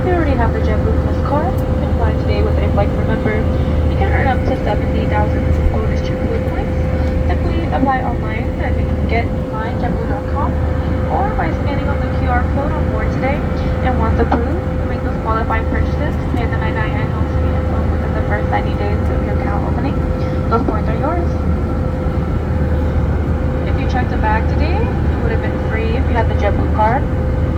If you already have the JetBlue Plus card, you can fly today with a Flight Remember. You can earn up to 70,000 bonus JetBlue points. Simply apply online at getmyjetblue.com or by scanning on the QR code on board today. And once approved, you make those qualifying purchases, pay the $99 annual fee and phone within the first 90 days of your account opening. Those points are yours. If you checked a bag today, it would have been free if you had the JetBlue card.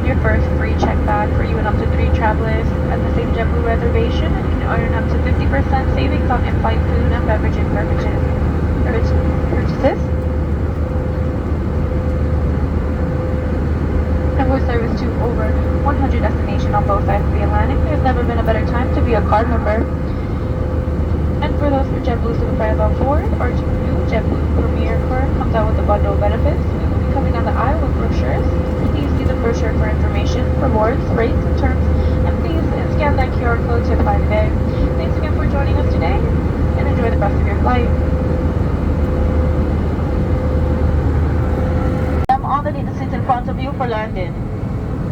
Your first free check bag for you and up to 3 travelers at the same JetBlue reservation, and you can earn up to 50% savings on in-flight food and beverage purchases. And with service to over 100 destinations on both sides of the Atlantic, there's never been a better time to be a card member. And for those for JetBlue Superfans on board, our new JetBlue Premier card comes out with a bundle of benefits. We will be coming down the aisle with brochures. Please see the brochure for information, rewards, rates, and terms, and please scan that QR code to apply today. Thanks again for joining us today, and enjoy the rest of your flight. I'm on the seat in front of you for landing.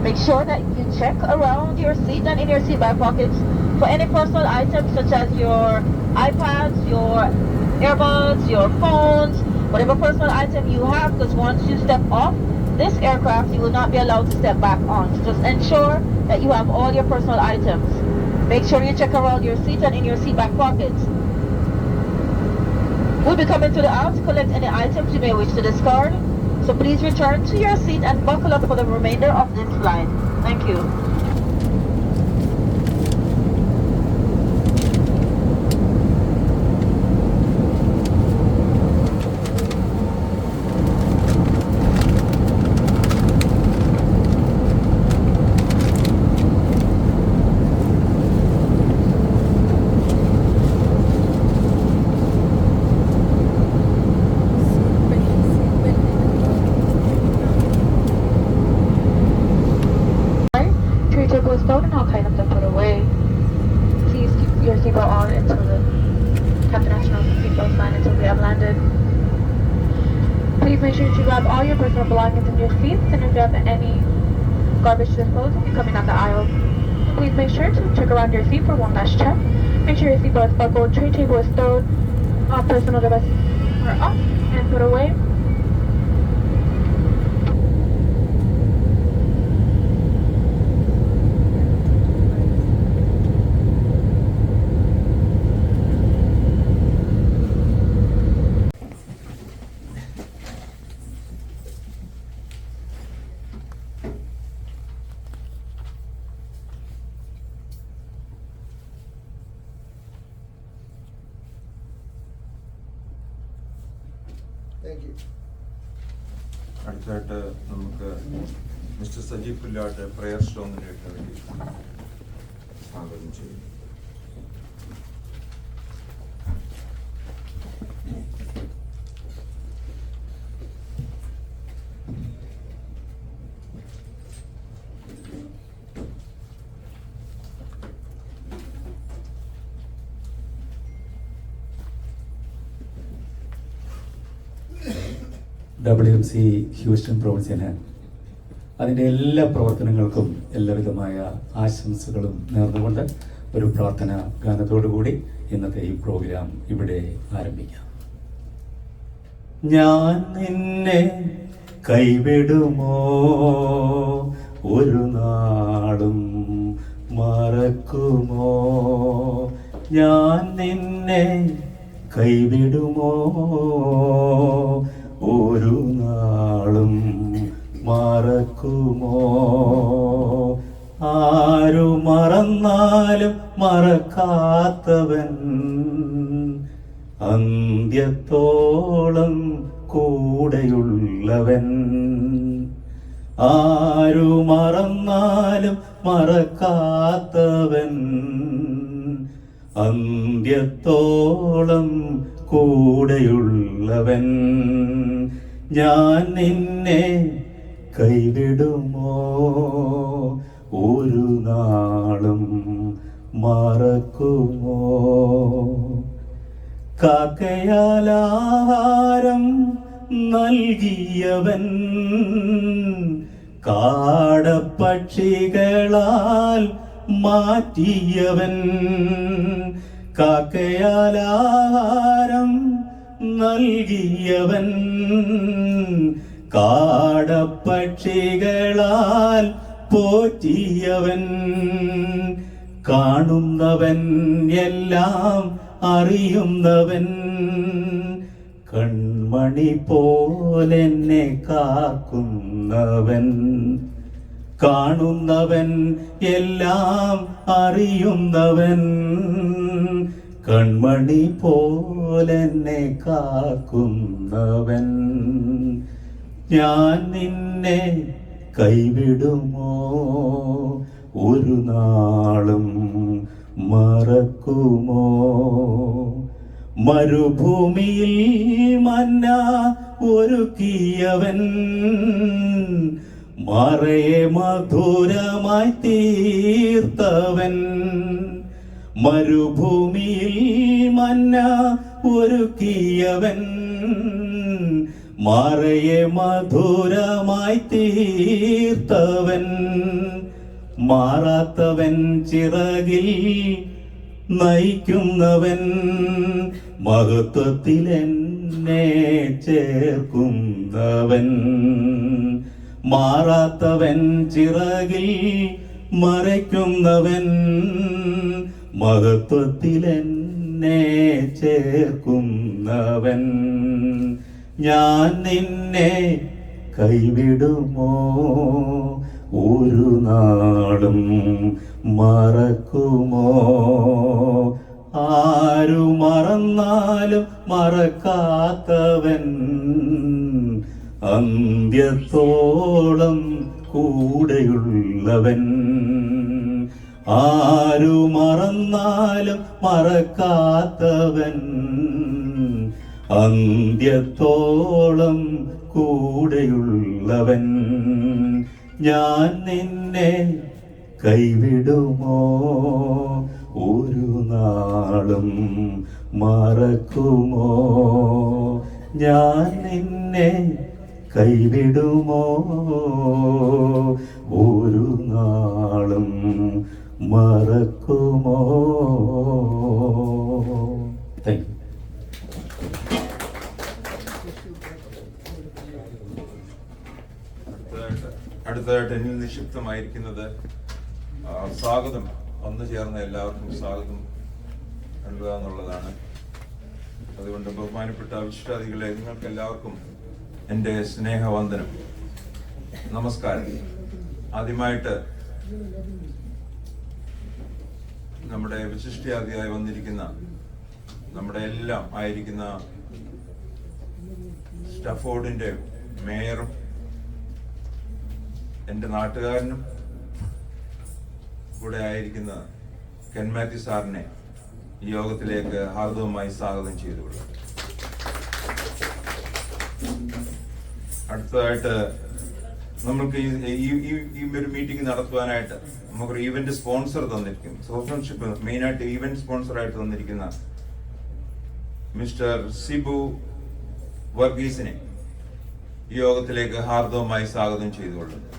Make sure that you check around your seat and in your seat back pockets for any personal items such as your iPads, your earbuds, your phones, whatever personal item you have, because once you step off this aircraft, you will not be allowed to step back on. So just ensure that you have all your personal items. Make sure you check around your seat and in your seat back pockets. We'll be coming to the aisle to collect any items you may wish to discard. So please return to your seat and buckle up for the remainder of this flight. Thank you. Was stowed and all items are put away. Please keep your seatbelt on until the captain has shown the seatbelt sign until we have landed. Please make sure to grab all your personal belongings in your seats, and if you have any garbage to dispose, you'll be coming down the aisle. Please make sure to check around your seat for one last check. Make sure your seatbelt is buckled, tray table is stowed, all personal devices are off and put away. അടുത്തായിട്ട് നമുക്ക് mister Sajeev Pullatt prayer സ്ട്രോങ്ങിലേക്ക് വേണ്ടി സ്വാഗതം ചെയ്യും. WMC Houston പ്രൊവിൻസിന് അതിൻ്റെ എല്ലാ പ്രവർത്തനങ്ങൾക്കും എല്ലാവിധമായ ആശംസകളും നേർന്നുകൊണ്ട് ഒരു പ്രാർത്ഥന ഗാനത്തോടുകൂടി ഇന്നത്തെ ഈ പ്രോഗ്രാം ഇവിടെ ആരംഭിക്കാം. ഞാൻ നിന്നെ കൈവിടുമോ ഒരു നാളും മറക്കുമോ, ഞാൻ നിന്നെ കൈവിടുമോ ഒരു നാളും മറക്കുമോ, ആരു മറന്നാലും മറക്കാത്തവൻ അന്ത്യത്തോളം കൂടെയുള്ളവൻ, ആരു മറന്നാലും മറക്കാത്തവൻ അന്ത്യത്തോളം കൂടെയുള്ളവൻ, ഞാൻ നിന്നെ കൈവിടുമോ ഒരു നാളും മറക്കുമോ. കാക്കയാലാഹാരം നൽകിയവൻ കാടപ്പക്ഷികളാൽ മാറ്റിയവൻ, കാക്കയാലാഹാരം നൽകിയവൻ, കാടപ്പക്ഷികളാൽ പോറ്റിയവൻ, കാണുന്നവൻ എല്ലാം അറിയുന്നവൻ, കൺമണി പോലെന്നെ കാക്കുന്നവൻ, കാണുന്നവൻ എല്ലാം അറിയുന്നവൻ, കൺമണി പോലെന്നെ കാക്കുന്നവൻ. ഞാൻ നിന്നെ കൈവിടുമോ, ഒരു നാളും മറക്കുമോ? മരുഭൂമിയിൽ മന്ന ഒരുക്കിയവൻ, മറയെ മധുരമായി തീർത്തവൻ, മരുഭൂമിയിൽ മന്ന ഒരുക്കിയവൻ, മറയെ മധുരമായി തീർത്തവൻ, മാറാത്തവൻ ചിറകിൽ നയിക്കുന്നവൻ, മഹത്വത്തിൽ എന്നെ ചേർക്കുന്നവൻ, മാറാത്തവൻ ചിറകിൽ മറയ്ക്കുന്നവൻ, മഹത്വത്തിൽ എന്നെ ചേർക്കുന്നവൻ. ഞാൻ നിന്നെ കൈവിടുമോ, ഒരു നാളും മറക്കുമോ? ആരു മറന്നാലും മറക്കാത്തവൻ, അന്ത്യത്തോളം കൂടെയുള്ളവൻ, ആരു മറന്നാലും മറക്കാത്തവൻ, അന്ത്യത്തോളം കൂടെയുള്ളവൻ. ഞാൻ നിന്നെ കൈവിടുമോ, ഒരു നാളും മറക്കുമോ? ഞാൻ നിന്നെ കൈവിടുമോ, ഒരു നാളും മറക്കുമോ? Thank you. അടുത്തതായിട്ട് എന്നിൽ നിക്ഷിപ്തമായിരിക്കുന്നത് സ്വാഗതം, വന്നു ചേർന്ന എല്ലാവർക്കും സ്വാഗതം നൽകുക എന്നുള്ളതാണ്. അതുകൊണ്ട് ബഹുമാനപ്പെട്ട വിശിഷ്ടാതിഥികളെ, നിങ്ങൾക്ക് എല്ലാവർക്കും എൻ്റെ സ്നേഹവന്ദനം, നമസ്കാരം. ആദ്യമായിട്ട് നമ്മുടെ വിശിഷ്ടാതിഥിയായി വന്നിരിക്കുന്ന നമ്മുടെ എല്ലാം ആയിരിക്കുന്ന സ്റ്റഫോർഡിൻ്റെ മേയറും എൻ്റെ നാട്ടുകാരനും കൂടെ ആയിരിക്കുന്ന കെൻ മാത്യു സാറിനെ ഈ യോഗത്തിലേക്ക് ഹാർദവമായി സ്വാഗതം ചെയ്തുകൊള്ളും. അടുത്തതായിട്ട് നമ്മൾക്ക് ഈ ഒരു മീറ്റിംഗ് നടത്തുവാനായിട്ട് നമുക്കൊരു ഈവന്റ് സ്പോൺസർ തന്നിരിക്കും. സ്പോൺസർഷിപ്പ് മെയിനായിട്ട് ഈവന്റ് സ്പോൺസറായിട്ട് തന്നിരിക്കുന്ന മിസ്റ്റർ സിബു വർഗീസിനെ ഈ യോഗത്തിലേക്ക് ഹാർദവമായി സ്വാഗതം ചെയ്തുകൊള്ളുന്നു.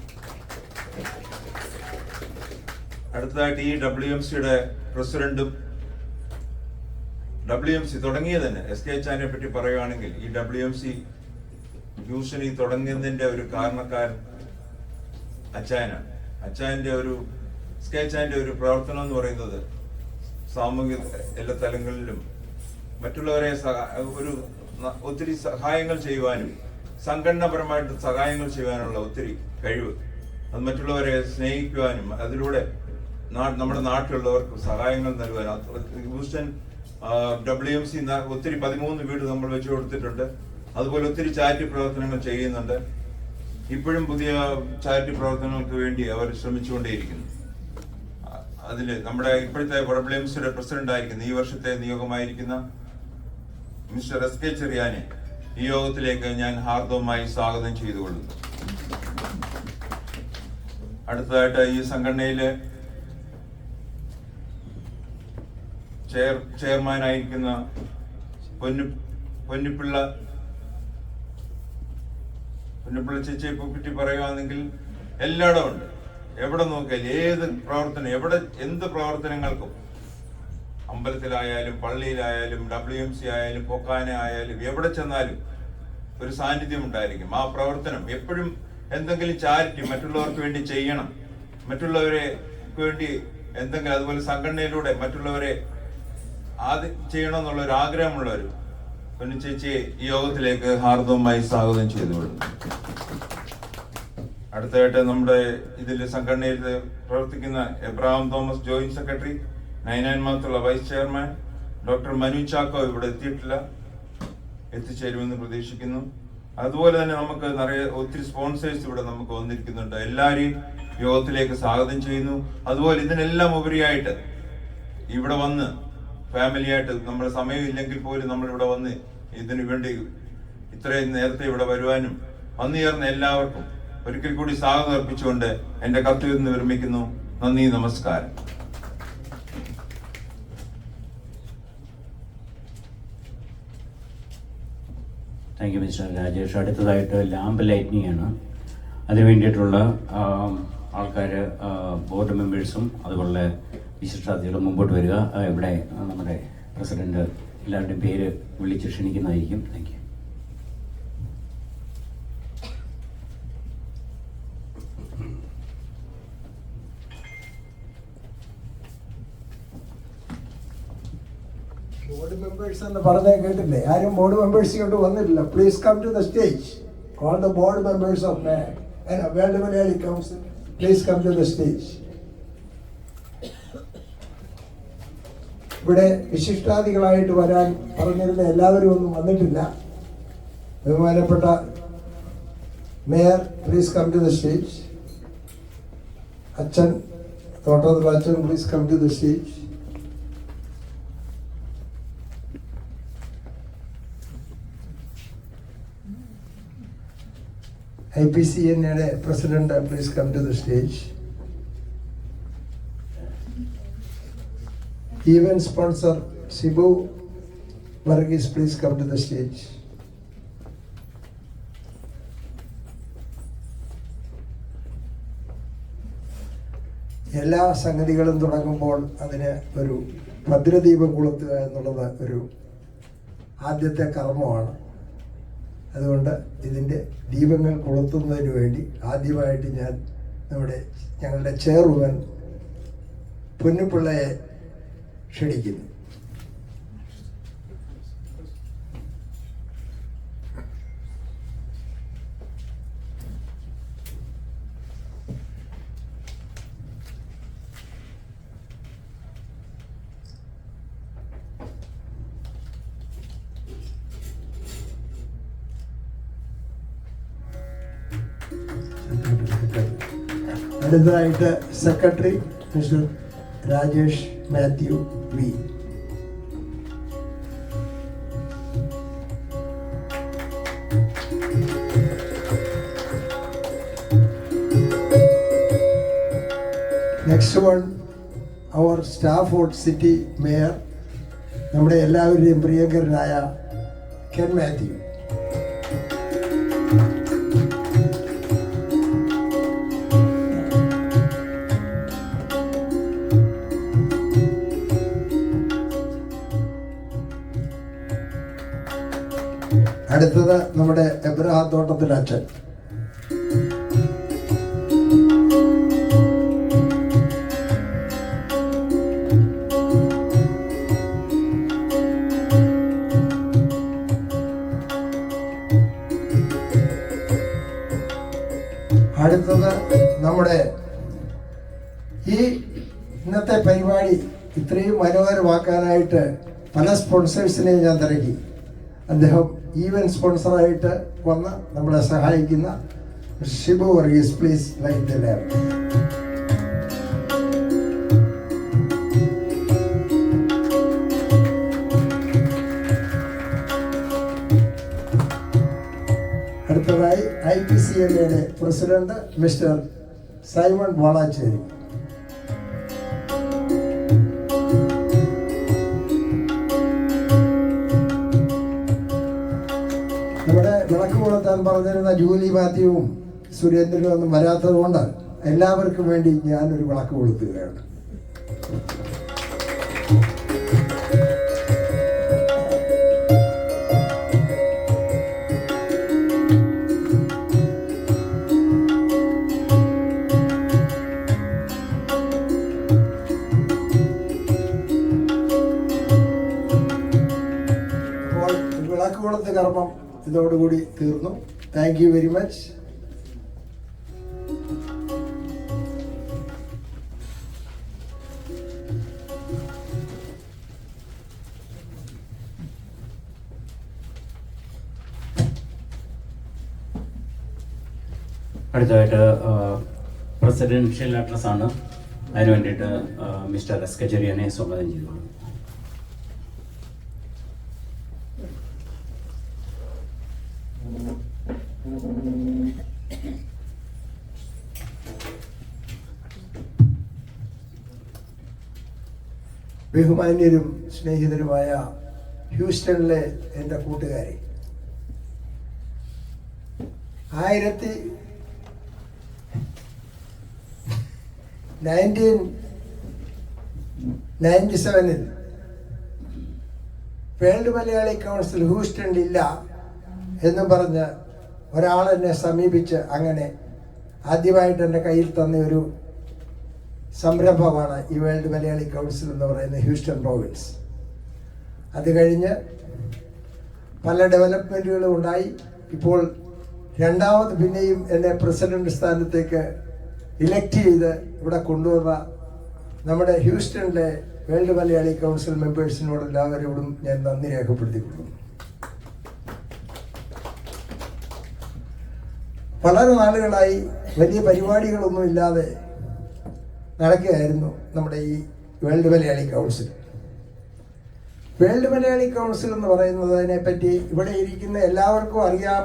അടുത്തതായിട്ട് ഈ WMCയുടെ പ്രസിഡന്റും WMC തുടങ്ങിയത് തന്നെ SK അച്ചായനെ പറ്റി പറയുകയാണെങ്കിൽ ഈ WMC ട്യൂഷനി തുടങ്ങിയതിന്റെ ഒരു കാരണക്കാരൻ അച്ചായനാണ്. അച്ചായന്റെ ഒരു SK അച്ചായന്റെ ഒരു പ്രവർത്തനം എന്ന് പറയുന്നത് സാമൂഹിക എല്ലാ തലങ്ങളിലും മറ്റുള്ളവരെ ഒത്തിരി സഹായങ്ങൾ ചെയ്യുവാനും സംഘടനാപരമായിട്ട് സഹായങ്ങൾ ചെയ്യുവാനുള്ള ഒത്തിരി കഴിവ്, അത് മറ്റുള്ളവരെ സ്നേഹിക്കുവാനും അതിലൂടെ നമ്മുടെ നാട്ടിലുള്ളവർക്ക് സഹായങ്ങൾ നൽകുവാനും. ഹൂസ്റ്റൺ WMC ഒത്തിരി 13 വീട് നമ്മൾ വെച്ചു കൊടുത്തിട്ടുണ്ട്. അതുപോലെ ഒത്തിരി ചാരിറ്റി പ്രവർത്തനങ്ങൾ ചെയ്യുന്നുണ്ട്. ഇപ്പോഴും പുതിയ ചാരിറ്റി പ്രവർത്തനങ്ങൾക്ക് വേണ്ടി അവർ ശ്രമിച്ചുകൊണ്ടേയിരിക്കുന്നു. അതിൽ നമ്മുടെ ഇപ്പോഴത്തെ WMCയുടെ പ്രസിഡന്റ് ആയിരിക്കുന്ന ഈ വർഷത്തെ നിയോഗമായിരിക്കുന്ന മിസ്റ്റർ SK ചെറിയാനെ ഈ യോഗത്തിലേക്ക് ഞാൻ ഹാർദവമായി സ്വാഗതം ചെയ്തുകൊള്ളുന്നു. അടുത്തതായിട്ട് ഈ സംഘടനയിലെ ചെയർമാനായിരിക്കുന്ന പൊന്നിപ്പിള്ള ചേച്ചിയെ പറ്റി പറയുകയാണെങ്കിൽ എല്ലായിടം ഉണ്ട്. എവിടെ നോക്കിയാലും ഏത് പ്രവർത്തനം, എന്ത് പ്രവർത്തനങ്ങൾക്കും, അമ്പലത്തിലായാലും പള്ളിയിലായാലും WMC ആയാലും പൊക്കാന ആയാലും എവിടെ ചെന്നാലും ഒരു സാന്നിധ്യം ഉണ്ടായിരിക്കും. ആ പ്രവർത്തനം എപ്പോഴും എന്തെങ്കിലും ചാരിറ്റി മറ്റുള്ളവർക്ക് വേണ്ടി ചെയ്യണം, മറ്റുള്ളവരെ വേണ്ടി എന്തെങ്കിലും, അതുപോലെ സംഘടനയിലൂടെ മറ്റുള്ളവരെ ആദ്യം ചെയ്യണം എന്നുള്ള ഒരു ആഗ്രഹമുള്ളവർ പൊന്നു ചേച്ചിയെ ഈ യോഗത്തിലേക്ക് ഹാർദവമായി സ്വാഗതം ചെയ്തുകൊള്ളുന്നു. അടുത്തതായിട്ട് നമ്മുടെ ഇതിൽ സംഘടനയിൽ പ്രവർത്തിക്കുന്ന എബ്രഹാം തോമസ് ജോയിന്റ് സെക്രട്ടറി, 99 മാസത്തുള്ള vice chairman doctor Manu Chacko ഇവിടെ എത്തിയിട്ടില്ല, എത്തിച്ചേരുമെന്ന് പ്രതീക്ഷിക്കുന്നു. അതുപോലെ തന്നെ നമുക്ക് ഒത്തിരി സ്പോൺസേഴ്സ് ഇവിടെ നമുക്ക് വന്നിരിക്കുന്നുണ്ട്. എല്ലാവരെയും യോഗത്തിലേക്ക് സ്വാഗതം ചെയ്യുന്നു. അതുപോലെ ഇതിനെല്ലാം ഉപരിയായിട്ട് ഇവിടെ വന്ന് ഫാമിലിയായിട്ട് നമ്മുടെ സമയമില്ലെങ്കിൽ പോലും നമ്മളിവിടെ വന്ന് ഇതിനു വേണ്ടി ഇത്രയും നേരത്തെ ഇവിടെ വരുവാനും വന്നു ചേർന്ന എല്ലാവർക്കും ഒരിക്കൽ കൂടി സ്വാഗതം അർപ്പിച്ചുകൊണ്ട് എന്റെ കർത്തവ്യം വിരമിക്കുന്നു. നന്ദി, നമസ്കാരം. Thank you mister Rajesh. അടുത്തതായിട്ട് ലാമ്പ് ലൈറ്റിനിങ് ആണ്. അതിന് വേണ്ടിയിട്ടുള്ള ആൾക്കാർ, ബോർഡ് മെമ്പേഴ്സും അതുപോലെ വിശിഷ്ടാതിഥികളും മുമ്പോട്ട് വരിക. ഇവിടെ നമ്മുടെ പ്രസിഡന്റ് എല്ലാവരുടെയും പേര് വിളിച്ച് ക്ഷണിക്കുന്നതായിരിക്കും. Thank you. ബോർഡ് മെമ്പേഴ്സ് എന്ന് പറഞ്ഞേ കേട്ടില്ലേ? ആരും ബോർഡ് മെമ്പേഴ്സ് കൊണ്ട് വന്നിട്ടില്ല. Please come to the stage. All the board members of world Malayali council, please come to the stage. ഇവിടെ വിശിഷ്ടാതികളായിട്ട് വരാൻ പറഞ്ഞിരുന്ന എല്ലാവരും ഒന്നും വന്നിട്ടില്ല. ബഹുമാനപ്പെട്ട mayor, please come to the stage. അച്ഛൻ, തോട്ടത്തിൽ അച്ഛൻ, please come to the stage. IPCNയുടെ president, please come to the stage. Event sponsor Shibu Varghese, please come to the stage. എല്ലാ സംഗതികളും തുടങ്ങുമ്പോൾ അതിന് ഒരു ഭദ്രദീപം കൊളുത്തുക എന്നുള്ളത് ഒരു ആദ്യത്തെ കർമ്മമാണ്. അതുകൊണ്ട് ഇതിൻ്റെ ദീപങ്ങൾ കൊളുത്തുന്നതിന് വേണ്ടി ആദ്യമായിട്ട് ഞാൻ ഞങ്ങളുടെ ചെയർമാൻ പൊന്നുപിള്ളയെ ക്ഷണിക്കുന്നു. അടുത്തതായിട്ട് secretary mister Rajesh Mathew V. Next one, our Stafford city mayor, നമ്മുടെ എല്ലാവരുടെയും പ്രിയങ്കരനായ കെൻ മാത്യു. അടുത്തത് നമ്മുടെ എബ്രഹാം തോട്ടത്തിൽ അച്ഛൻ. അടുത്തത് നമ്മുടെ ഈ ഇന്നത്തെ പരിപാടി ഇത്രയും മനോഹരമാക്കാനായിട്ട് പല സ്പോൺസേഴ്സിനെയും ഞാൻ തിരക്കി. അദ്ദേഹം ഈവന്റ് സ്പോൺസറായിട്ട് വന്ന് നമ്മളെ സഹായിക്കുന്ന Shibu Varghese, please light the lamp. അടുത്തതായി IPCNയുടെ പ്രസിഡന്റ് മിസ്റ്റർ സൈമൺ വാളാച്ചേരി. നമ്മുടെ വിളക്ക് കൊളുത്താൻ പറഞ്ഞിരുന്ന ജൂലി മാത്യുവും സുരേന്ദ്രനും ഒന്നും വരാത്തത് കൊണ്ട് എല്ലാവർക്കും വേണ്ടി ഞാനൊരു വിളക്ക് കൊളുത്തുകയാണ്. വിളക്ക് കൊളുത്ത് കർമ്മം ഇതോടുകൂടി തീർന്നു. Thank you very much. അടുത്തതായിട്ട് പ്രസിഡൻഷ്യൽ അഡ്രസ് ആണ്. അതിന് വേണ്ടിയിട്ട് മിസ്റ്റർ എസ് കെജരിയനെ സ്വാഗതം ചെയ്തോളൂ. ബഹുമാന്യരും സ്നേഹിതരുമായ ഹ്യൂസ്റ്റണിലെ എൻ്റെ കൂട്ടുകാരെ, 1997 വേൾഡ് മലയാളി കൗൺസിൽ ഹ്യൂസ്റ്റണിലില്ല എന്നും പറഞ്ഞ് ഒരാൾ എന്നെ സമീപിച്ച് അങ്ങനെ ആദ്യമായിട്ട് എൻ്റെ കയ്യിൽ തന്ന ഒരു സംരംഭമാണ് ഈ വേൾഡ് മലയാളി കൗൺസിൽ എന്ന് പറയുന്ന ഹ്യൂസ്റ്റൺ പ്രോവിൻസ്. അത് കഴിഞ്ഞ് പല ഡെവലപ്മെൻറ്റുകളും ഉണ്ടായി. ഇപ്പോൾ രണ്ടാമത് പിന്നെയും എന്നെ പ്രസിഡന്റ് സ്ഥാനത്തേക്ക് ഇലക്ട് ചെയ്ത് ഇവിടെ കൊണ്ടുവന്ന നമ്മുടെ ഹ്യൂസ്റ്റണിലെ വേൾഡ് മലയാളി കൗൺസിൽ മെമ്പേഴ്സിനോട് എല്ലാവരോടും ഞാൻ നന്ദി രേഖപ്പെടുത്തിക്കൊള്ളുന്നു. വളരെ നാളുകളായി വലിയ പരിപാടികളൊന്നും ഇല്ലാതെ നടക്കുകയായിരുന്നു നമ്മുടെ ഈ world Malayali council. World Malayali council എന്ന് പറയുന്നതിനെപ്പറ്റി ഇവിടെ ഇരിക്കുന്ന എല്ലാവർക്കും അറിയാം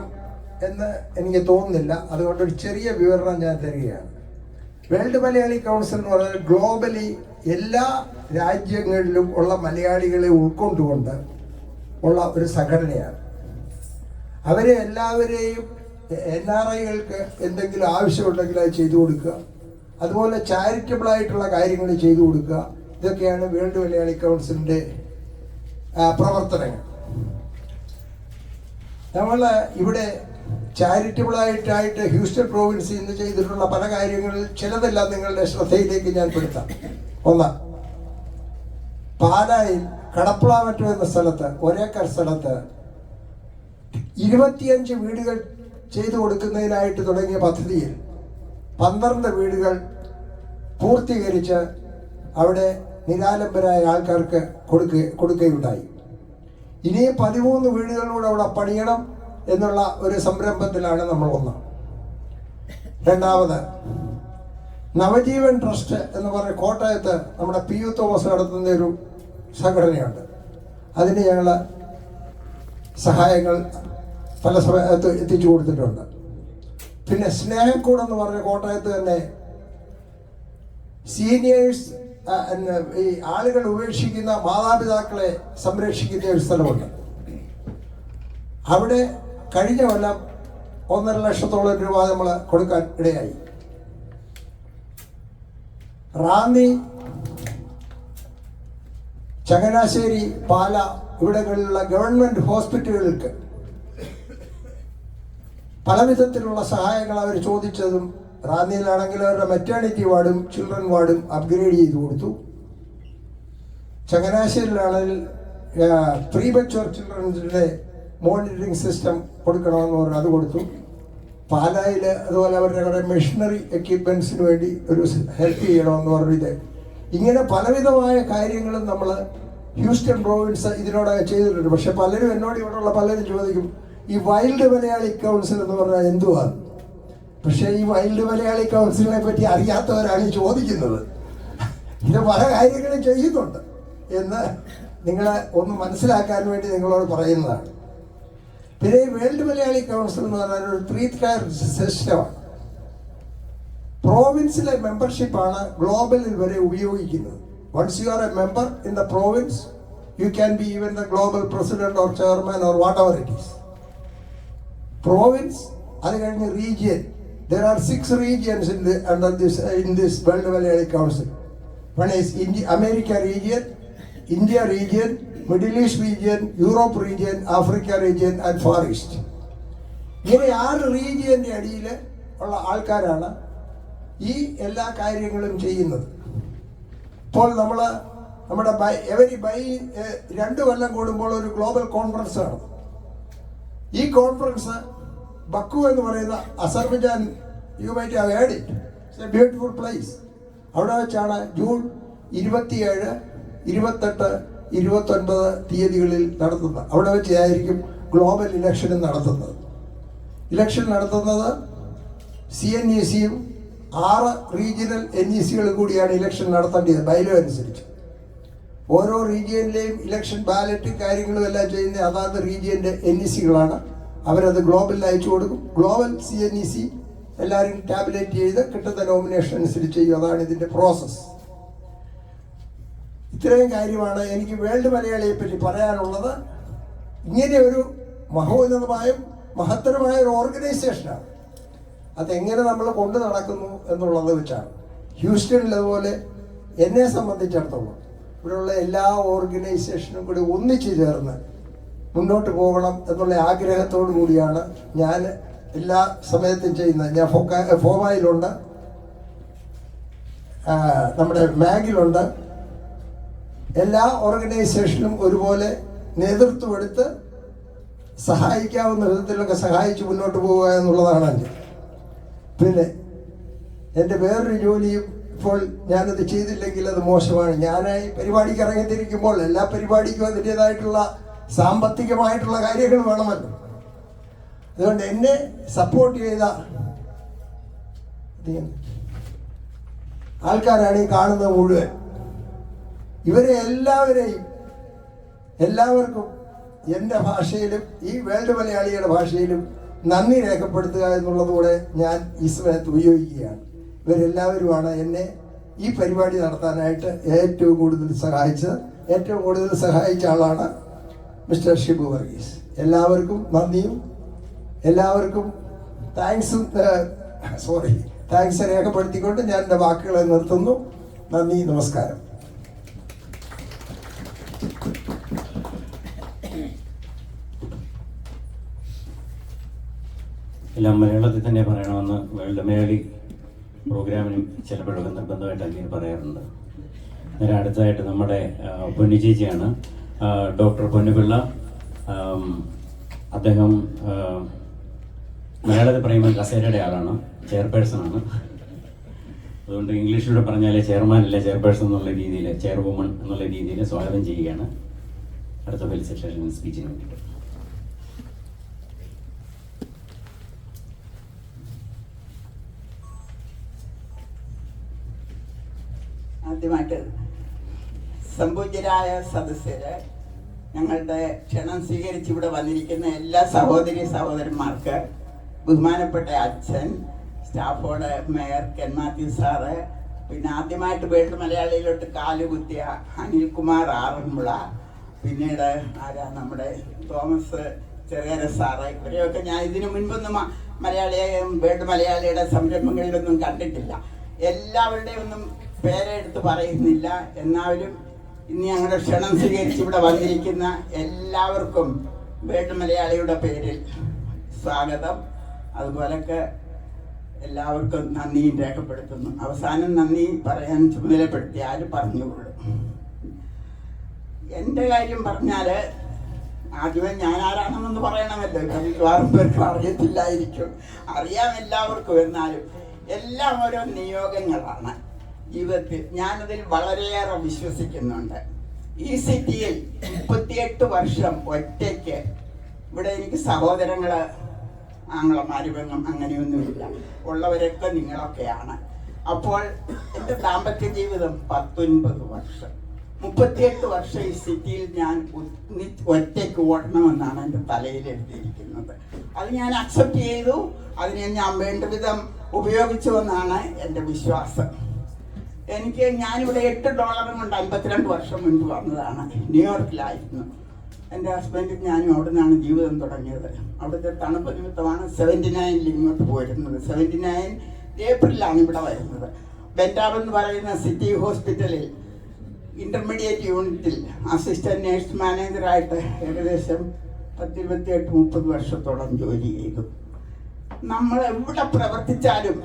എന്ന് എനിക്ക് തോന്നുന്നില്ല. അതുകൊണ്ടൊരു ചെറിയ വിവരണം ഞാൻ തരികയാണ്. വേൾഡ് മലയാളി കൗൺസിൽ എന്ന് പറഞ്ഞാൽ ഗ്ലോബലി എല്ലാ രാജ്യങ്ങളിലും ഉള്ള മലയാളികളെ ഉൾക്കൊണ്ടുകൊണ്ട് ഉള്ള ഒരു സംഘടനയാണ്. അവരെ എല്ലാവരെയും NRIകൾക്ക് എന്തെങ്കിലും ആവശ്യമുണ്ടെങ്കിൽ അത് ചെയ്തു കൊടുക്കുക, അതുപോലെ ചാരിറ്റബിൾ ആയിട്ടുള്ള കാര്യങ്ങൾ ചെയ്തു കൊടുക്കുക. ഇതൊക്കെയാണ് വേൾഡ് മലയാളി കൗൺസിലിൻ്റെ പ്രവർത്തനങ്ങൾ. നമ്മൾ ഇവിടെ ചാരിറ്റബിൾ ആയിട്ട് ഹ്യൂസ്റ്റൺ പ്രോവിൻസിൽ നിന്ന് ചെയ്തിട്ടുള്ള പല കാര്യങ്ങളിൽ ചിലതെല്ലാം നിങ്ങളുടെ ശ്രദ്ധയിലേക്ക് ഞാൻ പെടുത്താം. ഒന്ന്, പാലായിൽ കടപ്പളാമറ്റം എന്ന സ്ഥലത്ത്, ഒരേക്കർ സ്ഥലത്ത് 25 വീടുകൾ ചെയ്തു കൊടുക്കുന്നതിനായിട്ട് തുടങ്ങിയ പദ്ധതിയിൽ 12 വീടുകൾ പൂർത്തീകരിച്ച് അവിടെ നിരാലംബരായ ആൾക്കാർക്ക് കൊടുക്കുകയുണ്ടായി. ഇനിയും 13 വീടുകളിലൂടെ അവിടെ പണിയണം എന്നുള്ള ഒരു സംരംഭത്തിലാണ് നമ്മൾ ഒന്ന്. രണ്ടാമത്, നവജീവൻ ട്രസ്റ്റ് എന്ന് പറഞ്ഞ കോട്ടയത്ത് നമ്മുടെ PU തോമസ് നടത്തുന്ന ഒരു സംഘടനയുണ്ട്. അതിന് ഞങ്ങൾ സഹായങ്ങൾ പല സമയത്ത് എത്തിച്ചു കൊടുത്തിട്ടുണ്ട്. പിന്നെ സ്നേഹക്കൂട് എന്ന് പറഞ്ഞ കോട്ടയത്ത് തന്നെ സീനിയേഴ്സ്, ഈ ആളുകൾ ഉപേക്ഷിക്കുന്ന മാതാപിതാക്കളെ സംരക്ഷിക്കുന്ന ഒരു സ്ഥലമുണ്ട്. അവിടെ കഴിഞ്ഞ കൊല്ലം 1.5 ലക്ഷത്തോളം രൂപ നമ്മൾ കൊടുക്കാൻ ഇടയായി. റാന്നി, ചങ്ങനാശ്ശേരി, പാല ഇവിടങ്ങളിലുള്ള ഗവൺമെന്റ് ഹോസ്പിറ്റലുകൾക്ക് പല വിധത്തിലുള്ള സഹായങ്ങൾ അവർ ചോദിച്ചതും, റാന്നിയിലാണെങ്കിൽ അവരുടെ മെറ്റേണിറ്റി വാർഡും ചിൽഡ്രൻ വാർഡും അപ്ഗ്രേഡ് ചെയ്ത് കൊടുത്തു. ചങ്ങനാശ്ശേരിയിലാണെങ്കിൽ പ്രീ മെച്യൂർ ചിൽഡ്രൻസിൻ്റെ മോണിറ്ററിംഗ് സിസ്റ്റം കൊടുക്കണമെന്ന് പറഞ്ഞ് അത് കൊടുത്തു. പാലായിൽ അതുപോലെ അവരുടെ കുറേ മെഷീനറി എക്യുപ്മെൻറ്റ്സിന് വേണ്ടി ഒരു ഹെൽപ്പ് ചെയ്യണമെന്ന് പറഞ്ഞത്. ഇങ്ങനെ പലവിധമായ കാര്യങ്ങളും നമ്മൾ ഹ്യൂസ്റ്റൺ പ്രോവിൻസ് ഇതിനോടൊക്കെ ചെയ്തിട്ടുണ്ട്. പക്ഷെ പലരും എന്നോട് ഇവിടെയുള്ള പലരും ചോദിക്കും, ഈ വൈൽഡ് മലയാളി കൗൺസിൽ എന്ന് പറഞ്ഞാൽ എന്തുവാണ്? പക്ഷേ ഈ വൈൽഡ് മലയാളി കൗൺസിലിനെ പറ്റി അറിയാത്തവരാണ് ചോദിക്കുന്നത്. ഇത് പല കാര്യങ്ങളും ചെയ്യുന്നുണ്ട് എന്ന് നിങ്ങളെ ഒന്ന് മനസ്സിലാക്കാൻ വേണ്ടി നിങ്ങളോട് പറയുന്നതാണ്. പിന്നെ ഈ വേൾഡ് മലയാളി കൗൺസിൽ എന്ന് പറഞ്ഞാൽ ഒരു 3-tier സിസ്റ്റമാണ്. പ്രോവിൻസിലെ മെമ്പർഷിപ്പാണ് ഗ്ലോബലിൽ വരെ ഉപയോഗിക്കുന്നത്. Once you are a member in the province, you can be even the global president or chairman or whatever it is. Province, അത് കഴിഞ്ഞ് region, there are 6 regions in this World Malayali Council. One is America region, India region, Middle East region, Europe region, Africa region and Far East. ഇങ്ങനെ 6 റീജിയൻ്റെ അടിയിൽ ഉള്ള ആൾക്കാരാണ് ഈ എല്ലാ കാര്യങ്ങളും ചെയ്യുന്നത്. ഇപ്പോൾ നമ്മുടെ എവരി 2 കൊല്ലം കൂടുമ്പോൾ ഒരു ഗ്ലോബൽ കോൺഫറൻസ് നടന്നു. ഈ കോൺഫറൻസ് ബക്കു എന്ന് പറയുന്ന Azerbaijan, you might have heard it, it's A beautiful place. അവിടെ വെച്ചാണ് ജൂൺ 27, 28, 29 തീയതികളിൽ നടത്തുന്നത്. അവിടെ വെച്ചായിരിക്കും ഗ്ലോബൽ ഇലക്ഷൻ നടത്തുന്നത്. ഇലക്ഷൻ നടത്തുന്നത് CNEC-യും 6 റീജിയണൽ NEC-കളും കൂടിയാണ് ഇലക്ഷൻ നടത്തേണ്ടത് ബൈലോ അനുസരിച്ച്. ഓരോ റീജിയനിലെയും ഇലക്ഷൻ ബാലറ്റ് കാര്യങ്ങളും എല്ലാം ചെയ്യുന്ന അതാത് റീജിയൻ്റെ NEC-കളാണ്. അവരത് ഗ്ലോബലിൽ അയച്ചു കൊടുക്കും. ഗ്ലോബൽ CNEC എല്ലാവരും ടാബുലേറ്റ് ചെയ്ത് കിട്ടുന്ന നോമിനേഷൻ അനുസരിച്ച് ചെയ്യും. അതാണ് ഇതിൻ്റെ പ്രോസസ്സ്. ഇത്രയും കാര്യമാണ് എനിക്ക് വേൾഡ് മലയാളിയെ പറ്റി പറയാനുള്ളത്. ഇങ്ങനെ ഒരു മഹോന്നതമായും മഹത്തരമായ ഒരു ഓർഗനൈസേഷനാണ്. അതെങ്ങനെ നമ്മൾ കൊണ്ടു നടക്കുന്നു എന്നുള്ളത് വെച്ചാണ്. ഹ്യൂസ്റ്റണിൽ അതുപോലെ എന്നെ സംബന്ധിച്ചിടത്തോളം ഇവിടെയുള്ള എല്ലാ ഓർഗനൈസേഷനും കൂടി ഒന്നിച്ചു ചേർന്ന് മുന്നോട്ട് പോകണം എന്നുള്ള ആഗ്രഹത്തോടു കൂടിയാണ് ഞാൻ എല്ലാ സമയത്തും ചെയ്യുന്നത്. ഞാൻ ഫോമയിലുണ്ട്, നമ്മുടെ മാഗിലുണ്ട്. എല്ലാ ഓർഗനൈസേഷനും ഒരുപോലെ നേതൃത്വം എടുത്ത് സഹായിക്കാവുന്ന വിധത്തിലൊക്കെ സഹായിച്ച് മുന്നോട്ട് പോവുക എന്നുള്ളതാണ് എൻ്റെ. പിന്നെ എൻ്റെ വേറൊരു ജോലിയും ഇപ്പോൾ ഞാനത് ചെയ്തില്ലെങ്കിൽ അത് മോശമാണ്. ഞാനായി പരിപാടിക്ക് ഇറങ്ങിത്തിരിക്കുമ്പോൾ എല്ലാ പരിപാടിക്കും അതിൻ്റേതായിട്ടുള്ള സാമ്പത്തികമായിട്ടുള്ള കാര്യങ്ങൾ വേണമല്ലോ. അതുകൊണ്ട് എന്നെ സപ്പോർട്ട് ചെയ്ത ആൾക്കാരാണ് ഈ കാണുന്നത് മുഴുവൻ. ഇവരെ എല്ലാവർക്കും എൻ്റെ ഭാഷയിലും ഈ വേൾഡ് മലയാളിയുടെ ഭാഷയിലും നന്ദി രേഖപ്പെടുത്തുക എന്നുള്ളതുകൂടെ ഞാൻ ഈ സമയത്ത് ഉപയോഗിക്കുകയാണ്. ഇവരെല്ലാവരുമാണ് എന്നെ ഈ പരിപാടി നടത്താനായിട്ട് ഏറ്റവും കൂടുതൽ സഹായിച്ച ആളാണ് മിസ്റ്റർ ഷിബു വർഗീസ്. എല്ലാവർക്കും നന്ദിയും എല്ലാവർക്കും താങ്ക്സ് രേഖപ്പെടുത്തിക്കൊണ്ട് ഞാൻ എൻ്റെ വാക്കുകളെ നിർത്തുന്നു. നന്ദി, നമസ്കാരം. എല്ലാം മലയാളത്തിൽ തന്നെ പറയണമെന്ന് വേൾഡ് മലയാളി പ്രോഗ്രാമിനും ചിലപ്പോഴൊക്കെ നിർബന്ധമായിട്ട് അങ്ങനെ പറയാറുണ്ട്. നേരെ അടുത്തതായിട്ട് നമ്മുടെ പൊന്നു ചേച്ചിയാണ്, ഡോക്ടർ പൊന്നുപിള്ള. അദ്ദേഹം മലയാളത്തിൽ പറയുമ്പോൾ കസേരയുടെ ആളാണ്, ചെയർപേഴ്സണാണ്. അതുകൊണ്ട് ഇംഗ്ലീഷിലൂടെ പറഞ്ഞാൽ ചെയർമാൻ അല്ല, ചെയർപേഴ്സൺ എന്നുള്ള രീതിയിൽ, ചെയർവുമൺ എന്നുള്ള രീതിയിൽ സ്വാഗതം ചെയ്യുകയാണ് അടുത്ത ഫെലിസിറ്റേഷൻ സ്പീച്ചിന് വേണ്ടിയിട്ട്. ആദ്യമായിട്ട് സംപൂജ്യരായ സദസ്യര്, ഞങ്ങളുടെ ക്ഷണം സ്വീകരിച്ച് ഇവിടെ വന്നിരിക്കുന്ന എല്ലാ സഹോദരന്മാർക്ക്, ബഹുമാനപ്പെട്ട അച്ഛൻ, Stafford mayor Ken Mathew sir, പിന്നെ ആദ്യമായിട്ട് വേൾഡ് മലയാളിയിലോട്ട് കാലുകുത്തിയ അനിൽകുമാർ ആറന്മുള, പിന്നീട് നമ്മുടെ തോമസ് ചെറിയര സാറ്, ഇവരെയൊക്കെ ഞാൻ ഇതിനു മുൻപൊന്നും വേൾഡ് മലയാളിയുടെ സംരംഭങ്ങളിലൊന്നും കണ്ടിട്ടില്ല. എല്ലാവരുടെയും ഒന്നും പേരെടുത്ത് പറയുന്നില്ല. എന്നാലും ഇന്ന് ഞങ്ങളുടെ ക്ഷണം സ്വീകരിച്ച് ഇവിടെ വന്നിരിക്കുന്ന എല്ലാവർക്കും വേൾഡ് മലയാളിയുടെ പേരിൽ സ്വാഗതം. അതുപോലൊക്കെ എല്ലാവർക്കും നന്ദിയും രേഖപ്പെടുത്തുന്നു. അവസാനം നന്ദി പറയാൻ ചുമതലപ്പെടുത്തി ആര് പറഞ്ഞുകൊള്ളു. എൻ്റെ കാര്യം പറഞ്ഞാൽ ആദ്യമേ ഞാൻ ആരാണെന്നൊന്ന് പറയണമല്ലോ. ഇപ്പം മിക്കവാറും പേർക്ക് അറിയത്തില്ലായിരിക്കും, അറിയാം എല്ലാവർക്കും. എന്നാലും എല്ലാം ഓരോ നിയോഗങ്ങളാണ് ജീവിതത്തിൽ. ഞാനതിൽ വളരെയേറെ വിശ്വസിക്കുന്നുണ്ട്. ഈ സിറ്റിയിൽ 38 വർഷം ഒറ്റയ്ക്ക്, ഇവിടെ എനിക്ക് സഹോദരങ്ങൾ, ആങ്ങളമാരുവെന്നും അങ്ങനെയൊന്നുമില്ല, ഉള്ളവരൊക്കെ നിങ്ങളൊക്കെയാണ്. അപ്പോൾ എൻ്റെ ദാമ്പത്യ ജീവിതം 19 വർഷം, 38 വർഷം ഈ സിറ്റിയിൽ ഞാൻ ഒറ്റയ്ക്ക് ഓടണമെന്നാണ് എൻ്റെ തലയിൽ എഴുതിയിരിക്കുന്നത്. അത് ഞാൻ അക്സെപ്റ്റ് ചെയ്തു. അതിനെ ഞാൻ വേണ്ട വിധം ഉപയോഗിച്ചുവെന്നാണ് എൻ്റെ വിശ്വാസം. ഞാനിവിടെ $8 കൊണ്ട് 52 വർഷം മുൻപ് വന്നതാണ്. ന്യൂയോർക്കിലായിരുന്നു. എൻ്റെ ഹസ്ബൻഡും ഞാനും അവിടെ നിന്നാണ് ജീവിതം തുടങ്ങിയത്. അവിടുത്തെ തണുപ്പ് നിമിത്തമാണ് 79 ഇങ്ങോട്ട് പോരുന്നത്. 79 ഏപ്രിലാണ് ഇവിടെ വരുന്നത്. ബെൻഡാബ് എന്ന് പറയുന്ന സിറ്റി ഹോസ്പിറ്റലിൽ ഇൻ്റർമീഡിയറ്റ് യൂണിറ്റിൽ അസിസ്റ്റന്റ് നേഴ്സ് മാനേജറായിട്ട് ഏകദേശം 28-30 വർഷത്തോളം ജോലി ചെയ്തു. നമ്മൾ എവിടെ പ്രവർത്തിച്ചാലും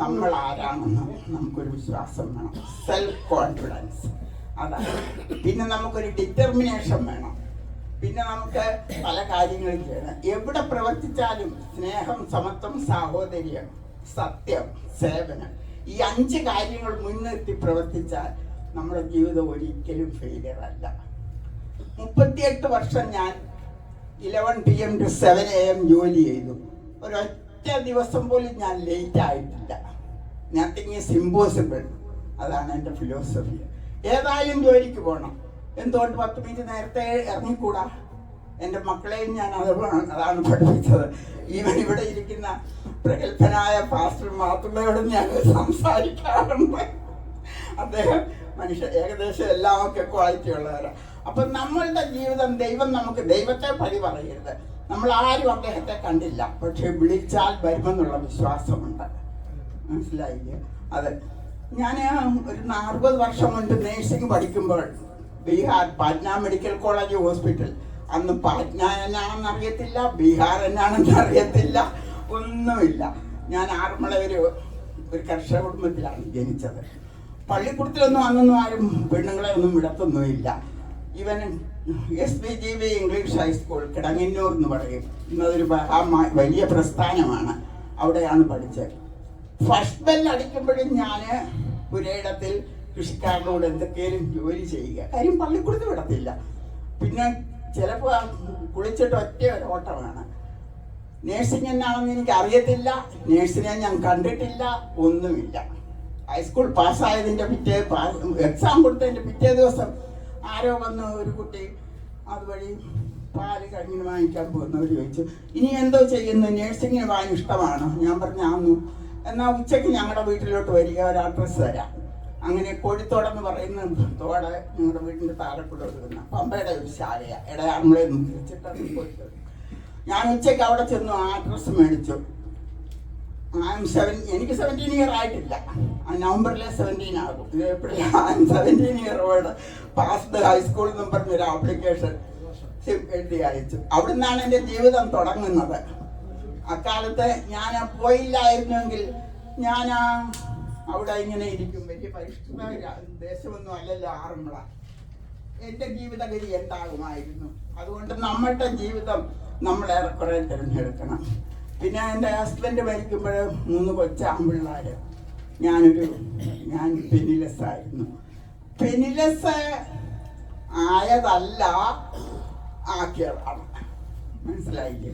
നമ്മൾ ആരാണെന്ന് നമുക്കൊരു വിശ്വാസം വേണം, സെൽഫ് കോൺഫിഡൻസ്. അതാണ്. പിന്നെ നമുക്കൊരു ഡിറ്റർമിനേഷൻ വേണം. പിന്നെ നമുക്ക് പല കാര്യങ്ങളും ചെയ്യണം. എവിടെ പ്രവർത്തിച്ചാലും സ്നേഹം, സമത്വം, സാഹോദര്യം, സത്യം, സേവനം, ഈ 5 കാര്യങ്ങൾ മുൻനിർത്തി പ്രവർത്തിച്ചാൽ നമ്മുടെ ജീവിതം ഒരിക്കലും ഫെയിലിയർ അല്ല. 38 വർഷം ഞാൻ 11 PM to 7 AM ജോലി ചെയ്തു. ഒരൊറ്റ ദിവസം പോലും ഞാൻ ലേറ്റ് ആയിട്ടില്ല. Nothing is impossible. അതാണ് എൻ്റെ ഫിലോസഫി. ഏതായാലും ജോലിക്ക് പോകണം. എന്തുകൊണ്ട് 10 മിനിറ്റ് നേരത്തെ ഇറങ്ങിക്കൂടാ? എൻ്റെ മക്കളെയും ഞാൻ അതാണ് പഠിപ്പിച്ചത്. ഈവൻ ഇവിടെ ഇരിക്കുന്ന പ്രഗത്ഭനായ പാസ്റ്റർ മാത്തുള്ളയോട് ഞാൻ സംസാരിക്കാറുണ്ട്. അദ്ദേഹം ഏകദേശം എല്ലാമൊക്കെ ക്വാളിറ്റി ഉള്ളവരാണ്. അപ്പം നമ്മളുടെ ജീവിതം, ദൈവം നമുക്ക്, ദൈവത്തെ പഴി പറയരുത്. നമ്മൾ ആരും അദ്ദേഹത്തെ കണ്ടില്ല, പക്ഷെ വിളിച്ചാൽ വരുമെന്നുള്ള വിശ്വാസമുണ്ട്. മനസ്സിലായില്ലേ? അതെ. ഞാൻ ഒരു 40 വർഷം മുൻപ് നേഴ്സിംഗ് പഠിക്കുമ്പോൾ Bihar Patna medical college hospital, അന്ന് പാറ്റ്ന എന്നാണെന്ന് അറിയത്തില്ല, ബീഹാർ എന്നാണെന്ന് അറിയത്തില്ല, ഒന്നുമില്ല. ഞാൻ ആറന്മുള ഒരു കർഷക കുടുംബത്തിലാണ് ജനിച്ചത്. പള്ളിക്കൂടത്തിലൊന്നും അന്നൊന്നും ആരും പെണ്ണുങ്ങളെ ഒന്നും വിടത്തൊന്നുമില്ല. ഇവൻ SPGB ഇംഗ്ലീഷ് ഹൈസ്കൂൾ കിടങ്ങന്നൂർ എന്ന് പറയും. ഇന്നതൊരു വലിയ പ്രസ്ഥാനമാണ്. അവിടെയാണ് പഠിച്ചത്. ഫസ്റ്റ് ബെൽ അടിക്കുമ്പോഴും ഞാൻ പുരയിടത്തിൽ കൃഷിക്കാരനോട് എന്തൊക്കെയും ജോലി ചെയ്യുക. കാര്യം പള്ളിക്കൂടത്ത് വിടത്തില്ല. പിന്നെ ചിലപ്പോൾ കുളിച്ചിട്ട് ഒറ്റ ഒരു ഓട്ടമാണ്. നേഴ്സിംഗ് എന്നാണെന്ന് എനിക്ക് അറിയത്തില്ല, നേഴ്സിനെ ഞാൻ കണ്ടിട്ടില്ല, ഒന്നുമില്ല. ഹൈസ്കൂൾ പാസ്സായതിൻ്റെ എക്സാം കൊടുത്തതിൻ്റെ പിറ്റേ ദിവസം ആരോ വന്ന് ഒരു കുട്ടി അതുവഴി പാല് കഴിഞ്ഞ് വാങ്ങിക്കാൻ പോകുന്നവർ ചോദിച്ചു, ഇനി എന്തോ ചെയ്യുന്നു, നേഴ്സിങ്ങിന് പോകാൻ ഇഷ്ടമാണോ? ഞാൻ പറഞ്ഞു എന്നാൽ ഉച്ചയ്ക്ക് ഞങ്ങളുടെ വീട്ടിലോട്ട് വരിക, ഒരു അഡ്രസ്സ് തരാം. അങ്ങനെ കോഴിത്തോടെന്ന് പറയുന്ന തോട് ഞങ്ങളുടെ വീടിൻ്റെ താഴെക്കൂടെ ഒഴുകുന്ന പമ്പയുടെ ഒരു ശാലയാണ്. ഇടയാറുമ്പളെ തിരിച്ചിട്ടാണ് പോയിട്ട് ഞാൻ ഉച്ചയ്ക്ക് അവിടെ ചെന്നു ആ അഡ്രസ്സ് മേടിച്ചു. എനിക്ക് 17 ഇയർ ആയിട്ടില്ല. നവംബറിലെ 17 ആകും. എപ്പോഴും 17 ഇയർ ഓൾഡ്, പാസ്ഡ് ഹൈസ്കൂൾ എന്നും പറഞ്ഞൊരു ആപ്ലിക്കേഷൻ എഴുതി അയച്ചു. അവിടെ നിന്നാണ് എൻ്റെ ജീവിതം തുടങ്ങുന്നത്. അക്കാലത്ത് ഞാൻ പോയില്ലായിരുന്നെങ്കിൽ ഞാൻ അവിടെ ഇങ്ങനെ ഇരിക്കും. വലിയ പരിഷ്കൃത ദേശമൊന്നും അല്ലല്ലോ ആറന്മുള. എൻ്റെ ജീവിതഗതി എന്താകുമായിരുന്നു? അതുകൊണ്ട് നമ്മളുടെ ജീവിതം നമ്മൾ ഏറെക്കുറെ തിരഞ്ഞെടുക്കണം. പിന്നെ എൻ്റെ ഹസ്ബൻഡ് മരിക്കുമ്പോൾ 3 കൊച്ചാമ്പിള്ളേർ. ഞാൻ പെനിലെസ് ആയിരുന്നു. പെനിലെസ് ആയതല്ല, ആക്കിയതാണ്. മനസ്സിലായില്ലേ?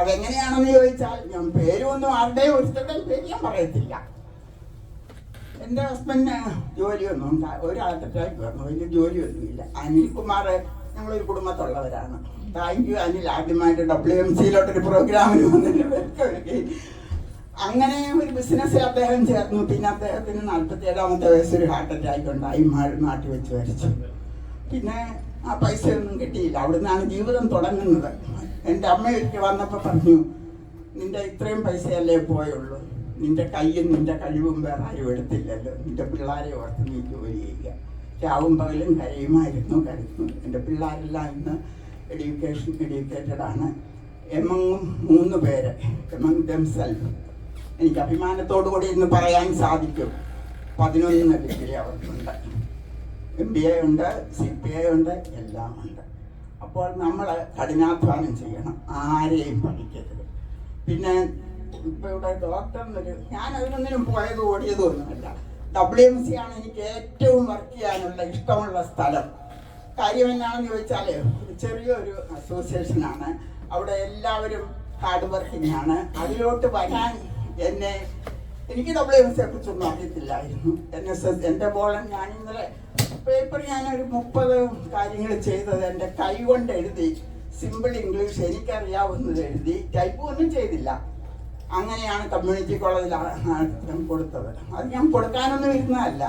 അതെങ്ങനെയാണെന്ന് ചോദിച്ചാൽ ഞാൻ പേരൊന്നും ആരുടെയും ഒരുത്തരുടെയും പേര് ഞാൻ പറയത്തില്ല. എൻ്റെ ഹസ്ബൻഡിന് ജോലിയൊന്നും ഒരു ആൾക്കാർക്ക് വന്നു, വലിയ ജോലിയൊന്നുമില്ല. അനിൽകുമാർ ഞങ്ങളൊരു കുടുംബത്തുള്ളവരാണ്. താങ്ക് യു അനിൽ, ആദ്യമായിട്ട് WMCയിലോട്ടൊരു പ്രോഗ്രാമിന് വന്നിട്ട് അങ്ങനെ ഒരു ബിസിനസ്സിൽ അദ്ദേഹം ചേർന്നു. പിന്നെ അദ്ദേഹത്തിന് 47-ാമത്തെ വയസ്സൊരു ഹാർട്ട് അറ്റാക്ക് ഉണ്ടായി, നാട്ടിൽ വെച്ച് മരിച്ചു. പിന്നെ ആ പൈസയൊന്നും കിട്ടിയില്ല. അവിടെ നിന്നാണ് ജീവിതം തുടങ്ങുന്നത്. എൻ്റെ അമ്മ ഒരിക്കൽ വന്നപ്പോൾ പറഞ്ഞു, നിന്റെ ഇത്രയും പൈസയല്ലേ പോയുള്ളൂ, നിന്റെ കയ്യും നിന്റെ കഴിവും വേറെ ആരും എടുത്തില്ലല്ലോ, നിന്റെ പിള്ളേരെ ഓർത്ത് നീ ജോലി ചെയ്യുക. രാവും പകലും കരയുമായിരുന്നു. എൻ്റെ പിള്ളേരെല്ലാം ഇന്ന് എഡ്യൂക്കേറ്റഡ് ആണ്. എമങ്ങും 3 പേര്, എമങ് ദംസെൽഫ്. എനിക്ക് അഭിമാനത്തോടു കൂടി ഇന്ന് പറയാൻ സാധിക്കും, 11 ഡിഗ്രി അവർക്കുണ്ട്. MBA ഉണ്ട്, CPA ഉണ്ട്, എല്ലാം ഉണ്ട്. അപ്പോൾ നമ്മൾ കഠിനാധ്വാനം ചെയ്യണം, ആരെയും പഠിക്കരുത്. പിന്നെ ഇപ്പോൾ ഇവിടെ ഡോക്ടറിനൊരു, ഞാൻ അതിനൊന്നിനും പോയത് ഓടിയതും ഒന്നുമല്ല. WMC ആണ് എനിക്ക് ഏറ്റവും വർക്ക് ചെയ്യാനുള്ള ഇഷ്ടമുള്ള സ്ഥലം. കാര്യം എന്നാണെന്ന് ചോദിച്ചാൽ ചെറിയൊരു അസോസിയേഷനാണ്. അവിടെ എല്ലാവരും ഹാർഡ് വർക്കിംഗ് ആണ്. അതിലോട്ട് വരാൻ എനിക്ക് WMCയെ കുറിച്ചൊന്നും അറിയത്തില്ലായിരുന്നു. NSS എൻ്റെ ഞാൻ ഇന്നലെ പേപ്പർ ഞാനൊരു 30 കാര്യങ്ങൾ ചെയ്തത് എൻ്റെ കൈ കൊണ്ട് എഴുതി. സിമ്പിൾ ഇംഗ്ലീഷ് എനിക്കറിയാവുന്നത് എഴുതി, ടൈപ്പ് ഒന്നും ചെയ്തില്ല. അങ്ങനെയാണ് കമ്മ്യൂണിറ്റി കോളേജിൽ കൊടുത്തത്. അത് ഞാൻ കൊടുക്കാനൊന്നും ഇരുന്നതല്ല.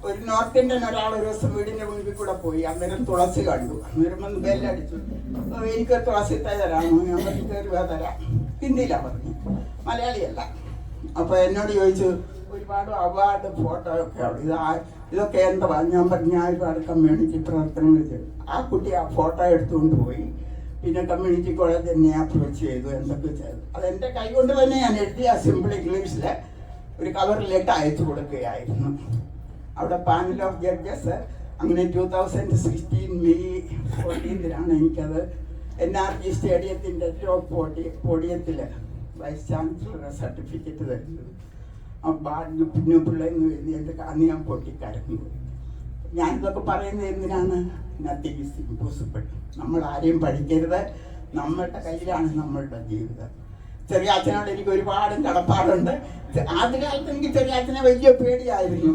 ഒരു നോർത്ത് ഇന്ത്യൻ ഒരാൾ ഒരു ദിവസം വീടിന്റെ മുൻപിൽ കൂടെ പോയി. അന്നേരം തുളസി കണ്ടു. അന്നേരം വന്ന് ബെല്ലടിച്ചു. എനിക്കൊരു തുളസി തൈ തരാമോ? ഞാൻ പറഞ്ഞു കയറി തരാം. ഹിന്ദിയിലാണ് പറഞ്ഞു, മലയാളിയല്ല. അപ്പൊ എന്നോട് ചോദിച്ചു ഒരുപാട് അവാർഡ് ഫോട്ടോ ഒക്കെ ഇതൊക്കെ എന്താ? ഞാൻ പറഞ്ഞു ഞാൻ ഒരുപാട് കമ്മ്യൂണിറ്റി പ്രവർത്തനങ്ങൾ ചെയ്തു. ആ കുട്ടി ആ ഫോട്ടോ എടുത്തുകൊണ്ട് പോയി. പിന്നെ കമ്മ്യൂണിറ്റി കോളേജ് എന്നെ അപ്രോച്ച് ചെയ്തു, എന്തൊക്കെ ചെയ്തു. അതെൻ്റെ കൈ കൊണ്ട് തന്നെ ഞാൻ എഴുതി സിമ്പിൾ ഇംഗ്ലീഷിൽ ഒരു കവറിലേക്ക് അയച്ചു കൊടുക്കുകയായിരുന്നു. അവിടെ പാനൽ ഓഫ് ജഡ്ജസ് അങ്ങനെ 2016 മെയ് 14 എനിക്കത് NRG സ്റ്റേഡിയത്തിൻ്റെ പോഡിയത്തിൽ വൈസ് ചാൻസലറുടെ സർട്ടിഫിക്കറ്റ് തരുന്നത്. പിന്നെ പിള്ളേന്ന് എഴുതി എൻ്റെ അന്ന് ഞാൻ പൊട്ടിക്കരഞ്ഞു. ഞാനിതൊക്കെ പറയുന്നത് എന്തിനാണ്? Nothing is impossible. നമ്മൾ ആരെയും പഠിക്കരുത്. നമ്മളുടെ കയ്യിലാണ് നമ്മളുടെ ജീവിതം. ചെറിയ അച്ഛനോട് എനിക്ക് ഒരുപാട് കടപ്പാടുണ്ട്. ആദ്യകാലത്ത് എനിക്ക് ചെറിയ അച്ഛനെ വലിയ പേടിയായിരുന്നു.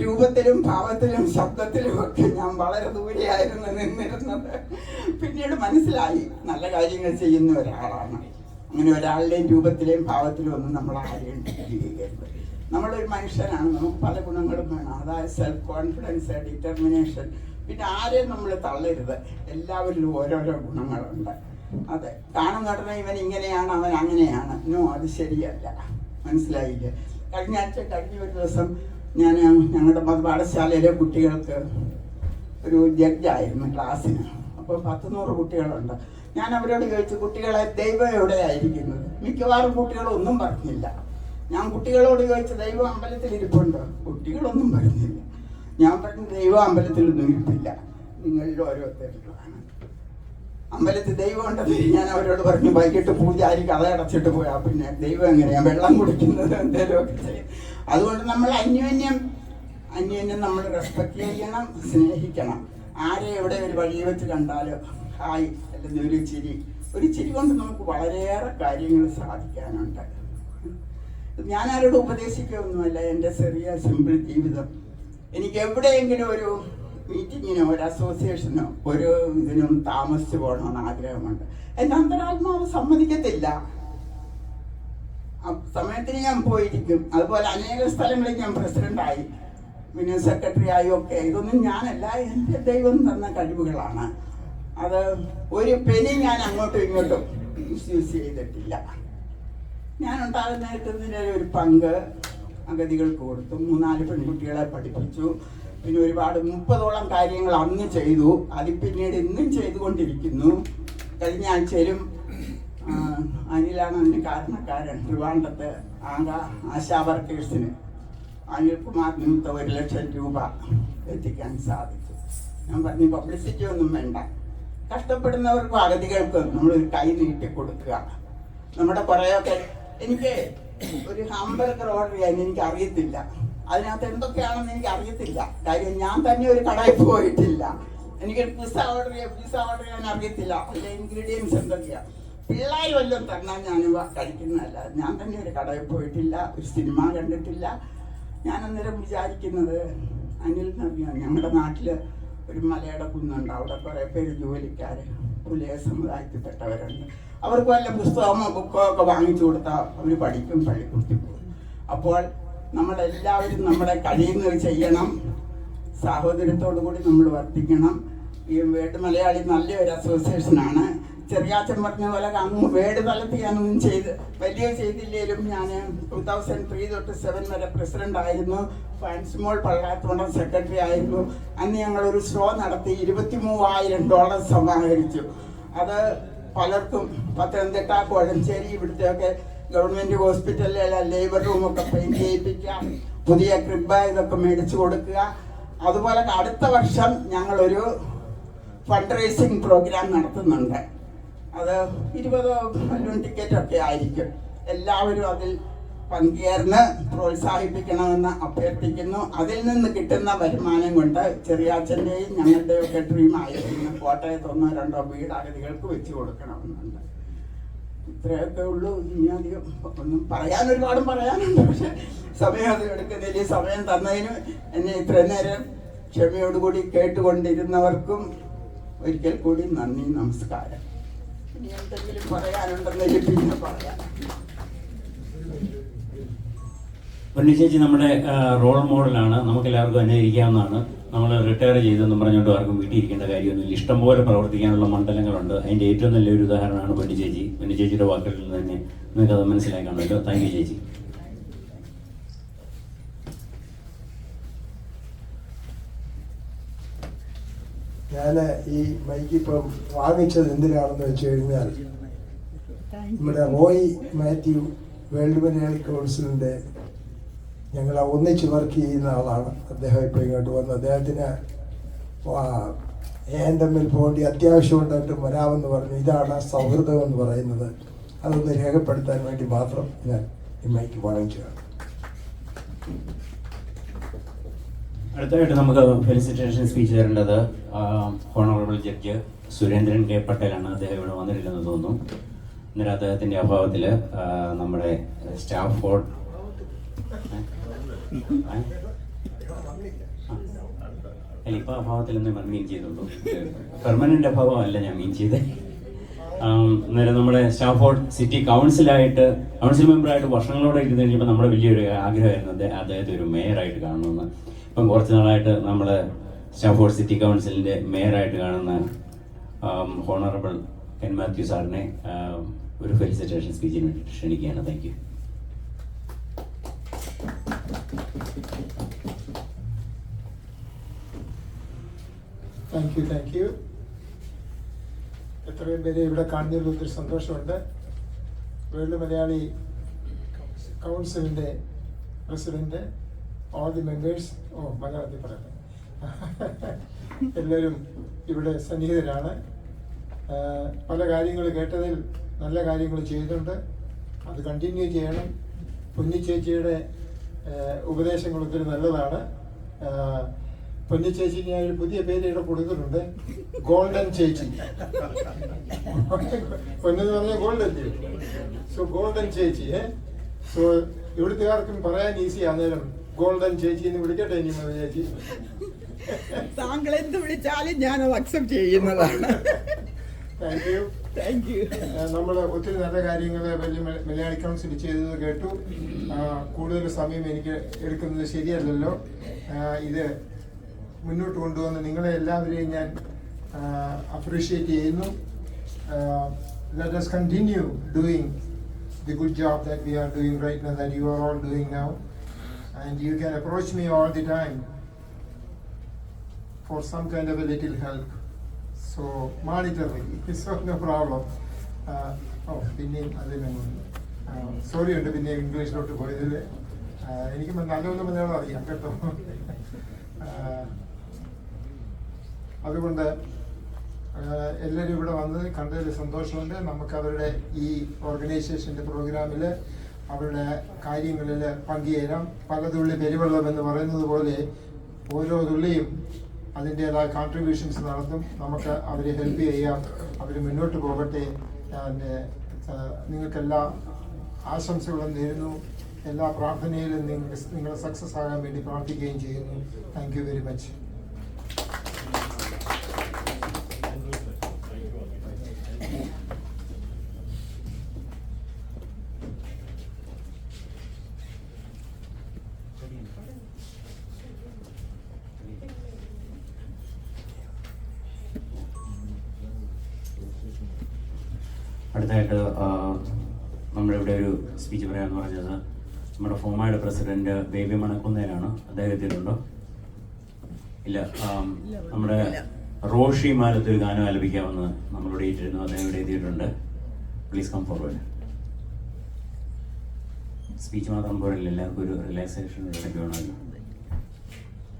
രൂപത്തിലും ഭാവത്തിലും ശബ്ദത്തിലും ഒക്കെ ഞാൻ വളരെ ദൂരെയായിരുന്നു നിന്നിരുന്നത്. പിന്നീട് മനസ്സിലായി നല്ല കാര്യങ്ങൾ ചെയ്യുന്ന ഒരാളാണ്. അങ്ങനെ ഒരാളുടെയും രൂപത്തിലെയും ഭാവത്തിലും ഒന്നും നമ്മൾ ആരെയും ചെയ്യരുത്. നമ്മളൊരു മനുഷ്യനാണ്, നമുക്ക് പല ഗുണങ്ങളും വേണം. അതായത് സെൽഫ് കോൺഫിഡൻസ്, ഡിറ്റർമിനേഷൻ. പിന്നെ ആരെയും നമ്മൾ തള്ളരുത്. എല്ലാവരിലും ഓരോരോ ഗുണങ്ങളുണ്ട്. അതെ, കാണുന്ന ഉടനെ ഇവൻ ഇങ്ങനെയാണ് അവൻ അങ്ങനെയാണ്, നോ, അത് ശരിയല്ല. മനസ്സിലായില്ലേ? കഴിഞ്ഞ ഒരു ദിവസം ഞാൻ ഞങ്ങളുടെ പാഠശാലയിലെ കുട്ടികൾക്ക് ഒരു ജഡ്ജായിരുന്നു ക്ലാസ്സിന്. അപ്പോൾ 100 കുട്ടികളുണ്ട്. ഞാൻ അവരോട് ചോദിച്ചു, കുട്ടികളെ ദൈവം എവിടെയായിരിക്കുന്നത്? മിക്കവാറും കുട്ടികളൊന്നും പറഞ്ഞില്ല. ഞാൻ കുട്ടികളോട് ചോദിച്ചു, ദൈവം അമ്പലത്തിൽ ഇരിപ്പുണ്ടോ? കുട്ടികളൊന്നും പറഞ്ഞില്ല. ഞാൻ പറഞ്ഞു, ദൈവം അമ്പലത്തിലൊന്നും ഇരിപ്പില്ല, നിങ്ങളിൽ ഓരോരുത്തരിലുമാണ്. അമ്പലത്തിൽ ദൈവം ഉണ്ടെന്ന് ഞാൻ അവരോട് പറഞ്ഞു. വൈകിട്ട് പൂജാരി കഥ അടച്ചിട്ട് പോയാൽ പിന്നെ ദൈവം എങ്ങനെയാണ് വെള്ളം കുടിക്കുന്നത്? എന്തെങ്കിലുമൊക്കെ ചെയ്യും. അതുകൊണ്ട് നമ്മൾ അന്യോന്യം നമ്മൾ റെസ്പെക്ട് ചെയ്യണം, സ്നേഹിക്കണം. ആരെ എവിടെ ഒരു വഴി വെച്ച് കണ്ടാലോ ഹായ് അല്ലെങ്കിൽ ഒരു ചിരി കൊണ്ട് നമുക്ക് വളരെയേറെ കാര്യങ്ങൾ സാധിക്കാനുണ്ട്. ഞാൻ ആരോട് ഉപദേശിക്കുകയൊന്നുമല്ല. എൻ്റെ ചെറിയ സിമ്പിൾ ജീവിതം. എനിക്ക് എവിടെയെങ്കിലും ഒരു മീറ്റിങ്ങിനോ ഒരു അസോസിയേഷനോ ഒരു ഇതിനും താമസിച്ചു പോകണമെന്ന് ആഗ്രഹമുണ്ട്. എൻ്റെ അന്തരാത്മാവ് സമ്മതിക്കത്തില്ല. സമയത്തിന് ഞാൻ പോയിരിക്കും. അതുപോലെ അനേക സ്ഥലങ്ങളിൽ ഞാൻ പ്രസിഡൻ്റായി, പിന്നെ സെക്രട്ടറി ആയി ഒക്കെ. ഇതൊന്നും ഞാനല്ല, എൻ്റെ ദൈവം തന്ന കഴിവുകളാണ്. അത് ഒരു പെനി ഞാൻ അങ്ങോട്ടും ഇങ്ങോട്ടും മിസ്യൂസ് ചെയ്തിട്ടില്ല. ഞാനുണ്ടാകുന്നതിൻ്റെ ഒരു പങ്ക് അഗതികൾക്ക് കൊടുത്തു. 3-4 പെൺകുട്ടികളെ പഠിപ്പിച്ചു. പിന്നെ ഒരുപാട് 30ഓളം കാര്യങ്ങൾ അന്ന് ചെയ്തു. അത് പിന്നീട് ഇന്നും ചെയ്തുകൊണ്ടിരിക്കുന്നു. കഴിഞ്ഞ ആഴ്ചയിലും അനിലാണ് അതിന് കാരണക്കാരൻ. ട്രിവാൻഡ്രത്ത് ആശാ വർക്കേഴ്സിന് അനിൽകുമാർ നിമിത്തം 1 ലക്ഷം രൂപ എത്തിക്കാൻ സാധിച്ചു. ഞാൻ പറഞ്ഞു, പബ്ലിസിറ്റി ഒന്നും വേണ്ട, കഷ്ടപ്പെടുന്നവർക്കും അഗതികൾക്കും നമ്മളൊരു കൈ നീട്ടി കൊടുക്കുക. നമ്മുടെ കുറേയൊക്കെ എനിക്ക് ഒരു ഹാംബർഗർ ഓർഡർ ചെയ്യാൻ എനിക്ക് അറിയത്തില്ല. അതിനകത്ത് എന്തൊക്കെയാണെന്ന് എനിക്ക് അറിയത്തില്ല. കാര്യം ഞാൻ തന്നെ ഒരു കടയിൽ പോയിട്ടില്ല. എനിക്കൊരു പിസ്സ ഓർഡർ ചെയ്യാൻ അറിയത്തില്ല. അതിലെ ഇൻഗ്രീഡിയൻസ് എന്തൊക്കെയാണ്. പിള്ളേർ വല്ലതും തന്നാൽ ഞാൻ കഴിക്കുന്നതല്ല. ഞാൻ തന്നെ ഒരു കടയിൽ പോയിട്ടില്ല, ഒരു സിനിമ കണ്ടിട്ടില്ല. ഞാൻ അന്നേരം വിചാരിക്കുന്നത്, അനിലിനറിയാം, ഞങ്ങളുടെ നാട്ടിൽ ഒരു മലയുടെ കുന്നുണ്ട്. അവിടെ കുറേ പേര് ജോലിക്കാർ പുലയ സമുദായത്തിൽപ്പെട്ടവരുണ്ട്. അവർക്ക് വല്ല പുസ്തകമോ ബുക്കോ ഒക്കെ വാങ്ങിച്ചു കൊടുത്താൽ അവർ പഠിക്കും, പള്ളിക്കുട്ടി പോകും. അപ്പോൾ നമ്മളെല്ലാവരും നമ്മുടെ കഴിയുന്നത് ചെയ്യണം. സാഹോദര്യത്തോടു കൂടി നമ്മൾ വർദ്ധിക്കണം. ഈ വേട് മലയാളി നല്ലൊരു അസോസിയേഷനാണ്. ചെറിയാച്ചൻ പറഞ്ഞ പോലെ അങ്ങ് വേട് തലത്തിൽ ഞാനൊന്നും വലിയ ചെയ്തില്ലേലും ഞാൻ 2003 തൊട്ട് 7 വരെ പ്രസിഡന്റ് ആയിരുന്നു. ഫാൻസ്മോൾ പള്ളാത്തോണ്ടം സെക്രട്ടറി ആയിരുന്നു. അന്ന് ഞങ്ങളൊരു ഷോ നടത്തി $23,000 സമാഹരിച്ചു. അത് പലർക്കും പത്തനംതിട്ട, കോഴഞ്ചേരി, ഇവിടുത്തെയൊക്കെ ഗവൺമെൻറ് ഹോസ്പിറ്റലിലെ ലേബർ റൂമൊക്കെ പെയിൻറ് ചെയ്യിപ്പിക്കുക, പുതിയ ക്രിബ് ഇതൊക്കെ മേടിച്ചു കൊടുക്കുക. അതുപോലെ അടുത്ത വർഷം ഞങ്ങളൊരു ഫണ്ട് റേസിംഗ് പ്രോഗ്രാം നടത്തുന്നുണ്ട്. അത് 20 ബലൂൺ ടിക്കറ്റൊക്കെ ആയിരിക്കും. എല്ലാവരും അതിൽ പങ്കുചേർന്ന് പ്രോത്സാഹിപ്പിക്കണമെന്ന് അഭ്യർത്ഥിക്കുന്നു. അതിൽ നിന്ന് കിട്ടുന്ന വരുമാനം കൊണ്ട് ചെറിയാച്ചൻ്റെയും ഞങ്ങളുടെയും ഒക്കെ ഡ്രീമായിരുന്നു കോട്ടയത്ത് 1-2 വീട് അഗതികൾക്ക് വെച്ച് കൊടുക്കണമെന്നുണ്ട്. ഇത്രയൊക്കെ ഉള്ളൂ. ഇനി അധികം ഒന്നും ഒരുപാടും പറയാനുണ്ട്. പക്ഷെ സമയം അത് എടുക്കുന്നതിൽ സമയം തന്നതിന് എന്നെ ഇത്രയും നേരം ക്ഷമയോടുകൂടി കേട്ടുകൊണ്ടിരുന്നവർക്കും ഒരിക്കൽ കൂടി നന്ദി, നമസ്കാരം. ഇനി എന്തെങ്കിലും പറയാനുണ്ടെന്നെങ്കിൽ പിന്നെ പറയാം. പൊന്നി ചേച്ചി നമ്മുടെ റോൾ മോഡലാണ്, നമുക്കെല്ലാവർക്കും അനുകരിക്കാവുന്നതാണ്. നമ്മൾ റിട്ടയർ ചെയ്തെന്ന് പറഞ്ഞുകൊണ്ട് ആർക്കും വീട്ടിൽ ഇരിക്കേണ്ട കാര്യമൊന്നുമില്ല. ഇഷ്ടംപോലെ പ്രവർത്തിക്കാനുള്ള മണ്ഡലങ്ങളുണ്ട്. അതിൻ്റെ ഏറ്റവും നല്ലൊരു ഉദാഹരണമാണ് പൊന്നി ചേച്ചി. പൊന്നി ചേച്ചിയുടെ വാക്കുകളിൽ നിന്ന് തന്നെ നിങ്ങൾക്കത് മനസ്സിലാക്കാമല്ലോ. താങ്ക് യു ചേച്ചി. ഞാൻ ഈ മൈക്ക് ഇപ്പം വാങ്ങിച്ചത് എന്തിനാണെന്ന് വെച്ച് കഴിഞ്ഞാൽ നമ്മുടെ റോയ് മാത്യു വേൾഡ് മലയാളി കൗൺസിലിൻ്റെ ഞങ്ങൾ ഒന്നിച്ച് വർക്ക് ചെയ്യുന്ന ആളാണ്. അദ്ദേഹം ഇപ്പോൾ ഇങ്ങോട്ട് വന്ന് അദ്ദേഹത്തിന് ANMൽ പോകേണ്ടി അത്യാവശ്യമുണ്ടായിട്ടും വരാമെന്ന് പറഞ്ഞു. ഇതാണ് സൗഹൃദം എന്ന് പറയുന്നത്. അതൊന്ന് രേഖപ്പെടുത്താൻ വേണ്ടി മാത്രം ഞാൻ ഈ മൈക്ക് വാങ്ങിച്ചതാണ്. അടുത്തതായിട്ട് നമുക്ക് ഫെലിസിറ്റേഷൻ സ്പീച്ച് തരേണ്ടത് ഹോണറബിൾ ജഡ്ജ് സുരേന്ദ്രൻ കെ പട്ടേലാണ്. അദ്ദേഹം ഇവിടെ വന്നിട്ടില്ലെന്ന് തോന്നുന്നു. അന്നേരം അദ്ദേഹത്തിൻ്റെ അഭാവത്തിൽ നമ്മുടെ സ്റ്റാഫോർഡ് അല്ല, ഇപ്പോൾ അഭാവത്തിൽ നിന്ന് മീൻ ചെയ്തുള്ളൂ. പെർമനൻ്റ് അഭാവമല്ല ഞാൻ മീൻ ചെയ്തത്. അന്നേരം നമ്മുടെ സ്റ്റാഫോർഡ് സിറ്റി കൗൺസിൽ മെമ്പറായിട്ട് വർഷങ്ങളോടെ ഇരുന്ന് കഴിഞ്ഞപ്പോൾ നമ്മുടെ വലിയൊരു ആഗ്രഹമായിരുന്നു അദ്ദേഹത്തെ ഒരു മേയറായിട്ട് കാണണമെന്ന്. ഇപ്പം കുറച്ച് നാളായിട്ട് നമ്മൾ സ്റ്റാഫോർഡ് സിറ്റി കൗൺസിലിൻ്റെ മേയറായിട്ട് കാണുന്ന ഹോണറബിൾ കെൻ മാത്യു സാറിനെ ഒരു ഫെലിസിറ്റേഷൻ സ്പീച്ചിന് വേണ്ടി ക്ഷണിക്കുകയാണ്. Thank you. Thank U. എത്രയും പേരെ ഇവിടെ കാണുന്നതിൽ ഒത്തിരി സന്തോഷമുണ്ട്. വേൾഡ് മലയാളി കൗൺസിലിൻ്റെ പ്രസിഡന്റ്, ഓൾ ദി മെമ്പേഴ്സ്, മലയാളത്തിൽ പറയട്ടെ, എല്ലാവരും ഇവിടെ സന്നിഹിതരാണ്. പല കാര്യങ്ങൾ കേട്ടതിൽ നല്ല കാര്യങ്ങൾ ചെയ്തിട്ടുണ്ട്. അത് കണ്ടിന്യൂ ചെയ്യണം. പൊന്നി ചേച്ചിയുടെ ഉപദേശങ്ങൾ ഒത്തിരി നല്ലതാണ്. പൊന്നി ചേച്ചിക്ക് ഞാൻ ഒരു പുതിയ പേര് ഇവിടെ കൊടുത്തിട്ടുണ്ട്, ഗോൾഡൻ ചേച്ചി. പൊന്നെന്ന് പറഞ്ഞാൽ ഗോൾഡൻ ചേച്ചി. സോ ഗോൾഡൻ ചേച്ചി. സോ ഇവിടുത്തുകാർക്കും പറയാൻ ഈസി ആന്നേരം ഗോൾഡൻ ചേച്ചി എന്ന് വിളിക്കട്ടെ. ഇനി ചേച്ചി താങ്കൾ എന്ത് വിളിച്ചാലും ഞാനത് അക്സെപ്റ്റ് ചെയ്യുന്നതാണ്. Thank you. നമ്മൾ ഒത്തിരി നല്ല കാര്യങ്ങൾ വലിയ മലയാളി കൗൺസിൽ ചെയ്തത് കേട്ടു. കൂടുതൽ സമയം എനിക്ക് എടുക്കുന്നത് ശരിയല്ലല്ലോ. ഇത് മുന്നോട്ട് കൊണ്ടുവന്ന് നിങ്ങളെ എല്ലാവരെയും ഞാൻ അപ്രീഷിയേറ്റ് ചെയ്യുന്നു. Let us continue doing the good job that we are doing right now, that you are all doing now. And you can approach me all the time for some kind of a little help. So monitor me. So no problem. പിന്നെയും അതിനെ sorry ഉണ്ട് പിന്നെ ഇംഗ്ലീഷിലോട്ട് പോയതിൽ. എനിക്ക് നല്ലൊന്നും മലയാളം അറിയാം കേട്ടോ. അതുകൊണ്ട് എല്ലാവരും ഇവിടെ വന്ന് കണ്ടതിൽ സന്തോഷമുണ്ട്. നമുക്ക് അവരുടെ ഈ ഓർഗനൈസേഷൻ്റെ പ്രോഗ്രാമിൽ അവരുടെ കാര്യങ്ങളിൽ പങ്കുചേരാം. പല തുള്ളി പെരുവെള്ളം എന്ന് പറയുന്നത് പോലെ ഓരോ തുള്ളിയും അതിൻ്റേതായ കോൺട്രിബ്യൂഷൻസ് നടത്തും. നമുക്ക് അവരെ ഹെൽപ്പ് ചെയ്യാം. അവർ മുന്നോട്ട് പോകട്ടെ. നിങ്ങൾക്കെല്ലാ ആശംസകളും നേരുന്നു. എല്ലാ പ്രാർത്ഥനയിലും നിങ്ങൾ സക്സസ് ആകാൻ വേണ്ടി പ്രാർത്ഥിക്കുകയും ചെയ്യുന്നു. Thank you very much. അടുത്തായിട്ട് നമ്മളിവിടെ ഒരു സ്പീച്ച് പറയാമെന്ന് പറഞ്ഞത് നമ്മുടെ ഫോമയുടെ പ്രസിഡന്റ് ബേബി മണക്കുന്നേലാണ്. അദ്ദേഹം എത്തിയിട്ടുണ്ടോ? ഇല്ല. നമ്മുടെ റോഷി മാലത്ത് ഒരു ഗാനം ആലപിക്കാമെന്ന് നമ്മളിവിടെ ഇട്ടിരുന്നു. അദ്ദേഹം ഇവിടെ എത്തിയിട്ടുണ്ട്. Please come forward. സ്പീച്ച് മാത്രം പോരല്ല, എല്ലാവർക്കും ഒരു റിലാക്സേഷൻ ഇടയ്ക്ക് വേണമല്ലോ.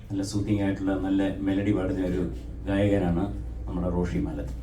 നല്ല സൂത്തിങ് ആയിട്ടുള്ള നല്ല മെലഡി പാടുന്ന ഒരു ഗായകനാണ് നമ്മുടെ റോഷി മാലത്ത്.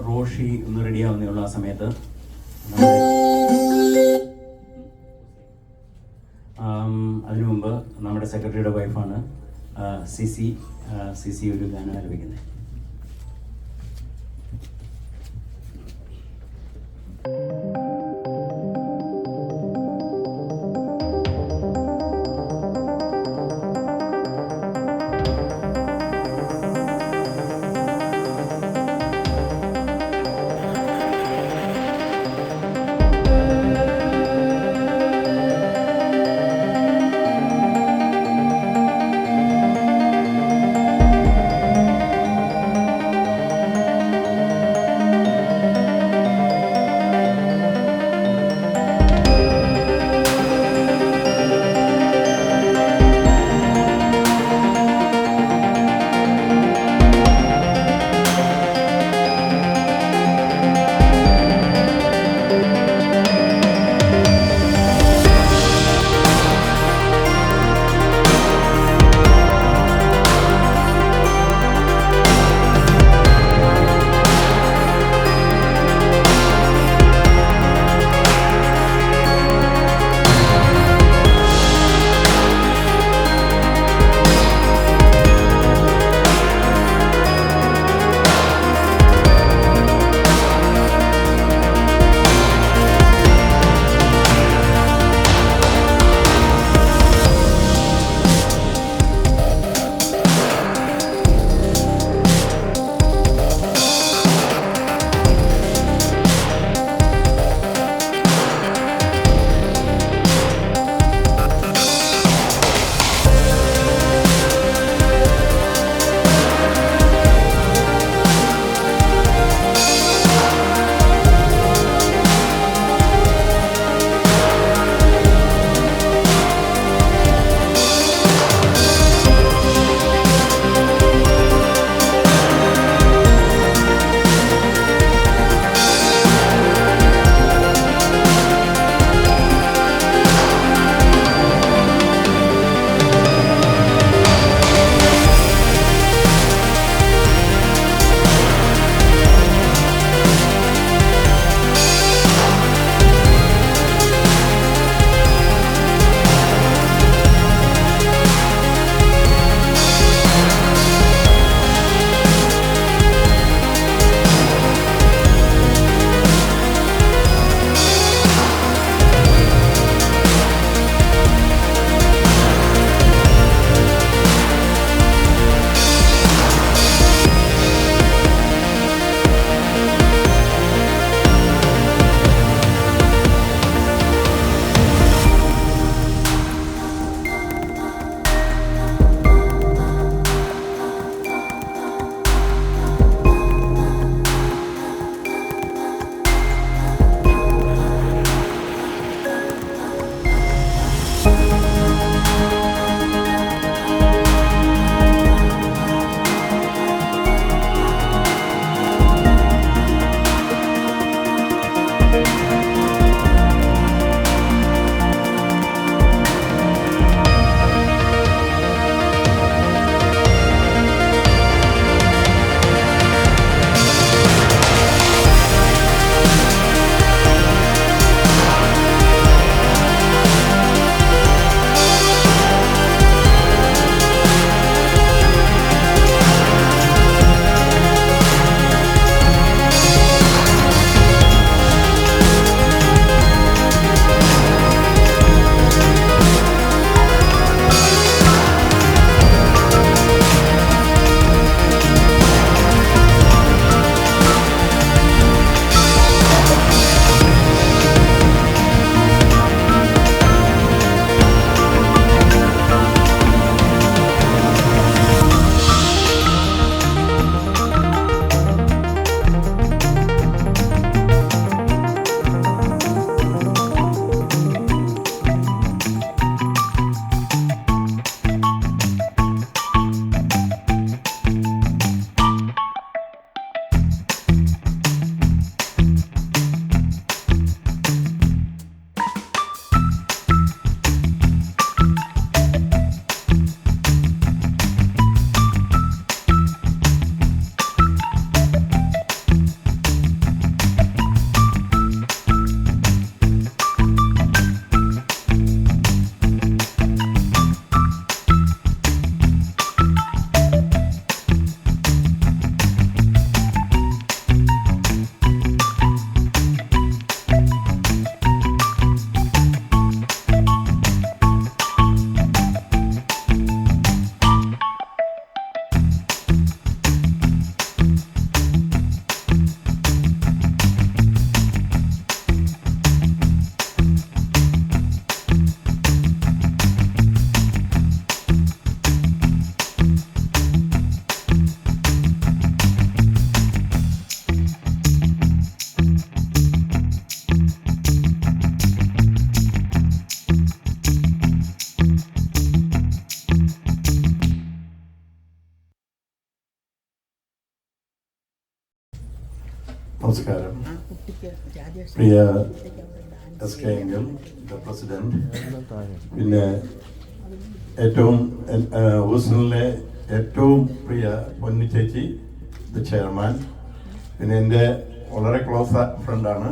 റോഷി ഒന്ന് റെഡിയാവുന്നേയുള്ളൂ. ആ സമയത്ത് അതിനു മുമ്പ് നമ്മുടെ സെക്രട്ടറിയുടെ വൈഫാണ് സിസി ഒരു ഗാനം ആലപിക്കുന്നത്. നമസ്കാരം. ആ കുട്ടിക്ക് രാജേഷ് പ്രിയ എസ് കെ എങ്കിൽ പ്രസിഡന്റ്, പിന്നെ ഏറ്റവും ഹൂസ്റ്റണിലെ ഏറ്റവും പ്രിയ പൊന്നി ചേച്ചി ചെയർമാൻ, പിന്നെ എൻ്റെ വളരെ ക്ലോസ് ഫ്രണ്ടാണ്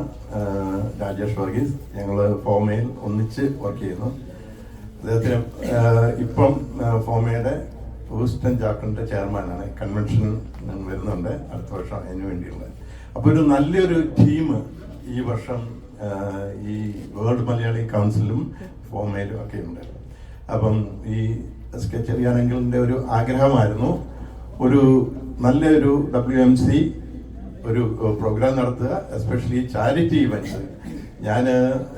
രാജേഷ് വർഗീസ്. ഞങ്ങൾ ഫോമയിൽ ഒന്നിച്ച് വർക്ക് ചെയ്യുന്നു. അദ്ദേഹത്തിന് ഇപ്പം ഫോമയുടെ ഹൂസ്റ്റൺ ചാപ്റ്ററിൻ്റെ ചെയർമാനാണ്. കൺവെൻഷൻ വരുന്നുണ്ട് അടുത്ത വർഷം അതിന് വേണ്ടിയുള്ള. അപ്പോൾ ഒരു നല്ലൊരു ടീം ഈ വർഷം ഈ വേൾഡ് മലയാളി കൗൺസിലും ഫോമയിലും ഒക്കെ ഉണ്ട്. അപ്പം ഈ എസ് കെ ചെറിയാനെങ്കിലിൻ്റെ ഒരു ആഗ്രഹമായിരുന്നു ഒരു നല്ലൊരു WMC ഒരു പ്രോഗ്രാം നടത്തുക, എസ്പെഷ്യലി ചാരിറ്റി ഇവൻറ്റ്സ്. ഞാൻ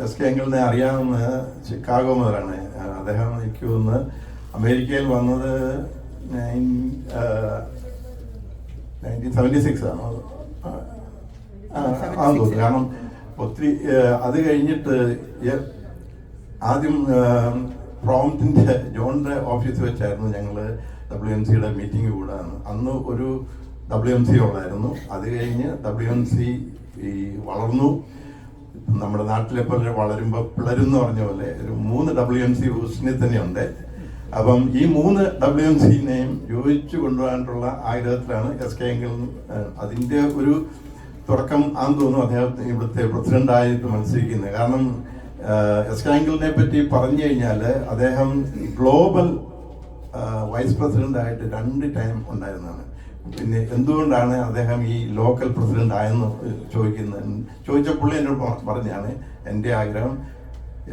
എസ് കെ എങ്കിലിനെ അറിയാവുന്ന ചിക്കാഗോ മുതലാണ്. അദ്ദേഹം എനിക്ക് തോന്നുന്നു അമേരിക്കയിൽ വന്നത് 1976 ആണോ ആണെന്ന് തോന്നുന്നു. കാരണം ഒത്തിരി അത് കഴിഞ്ഞിട്ട് ആദ്യം പ്രോംപ്റ്റിൻ്റെ ജോണിൻ്റെ ഓഫീസ് വെച്ചായിരുന്നു ഞങ്ങൾ WMCയുടെ മീറ്റിംഗ് കൂടാന്ന്. അന്ന് ഒരു WMC ഉള്ളായിരുന്നു. അത് കഴിഞ്ഞ് WMC ഈ വളർന്നു. നമ്മുടെ നാട്ടിലെ പോലെ വളരുമ്പോൾ പിളരുന്ന് പറഞ്ഞ പോലെ ഒരു 3 WMC ഹൂസ്റ്റണിൽ തന്നെയുണ്ട്. അപ്പം ഈ 3 WMCനെയും യോജിച്ചു കൊണ്ടുപോകാനുള്ള ആഗ്രഹത്തിലാണ് എസ് കെ എങ്കിൽ. അതിൻ്റെ ഒരു തുടക്കം ആണെന്ന് തോന്നുന്നു അദ്ദേഹത്തിന് ഇവിടുത്തെ പ്രസിഡന്റായിട്ട് മത്സരിക്കുന്നത്. കാരണം എസ് കെ എങ്കിലിനെ പറ്റി പറഞ്ഞു കഴിഞ്ഞാൽ അദ്ദേഹം ഗ്ലോബൽ വൈസ് പ്രസിഡന്റായിട്ട് 2 ടൈം ഉണ്ടായിരുന്നതാണ്. പിന്നെ എന്തുകൊണ്ടാണ് അദ്ദേഹം ഈ ലോക്കൽ പ്രസിഡന്റ് ആയെന്ന് ചോദിച്ചപ്പോൾ എന്നോട് പറഞ്ഞാണ് എൻ്റെ ആഗ്രഹം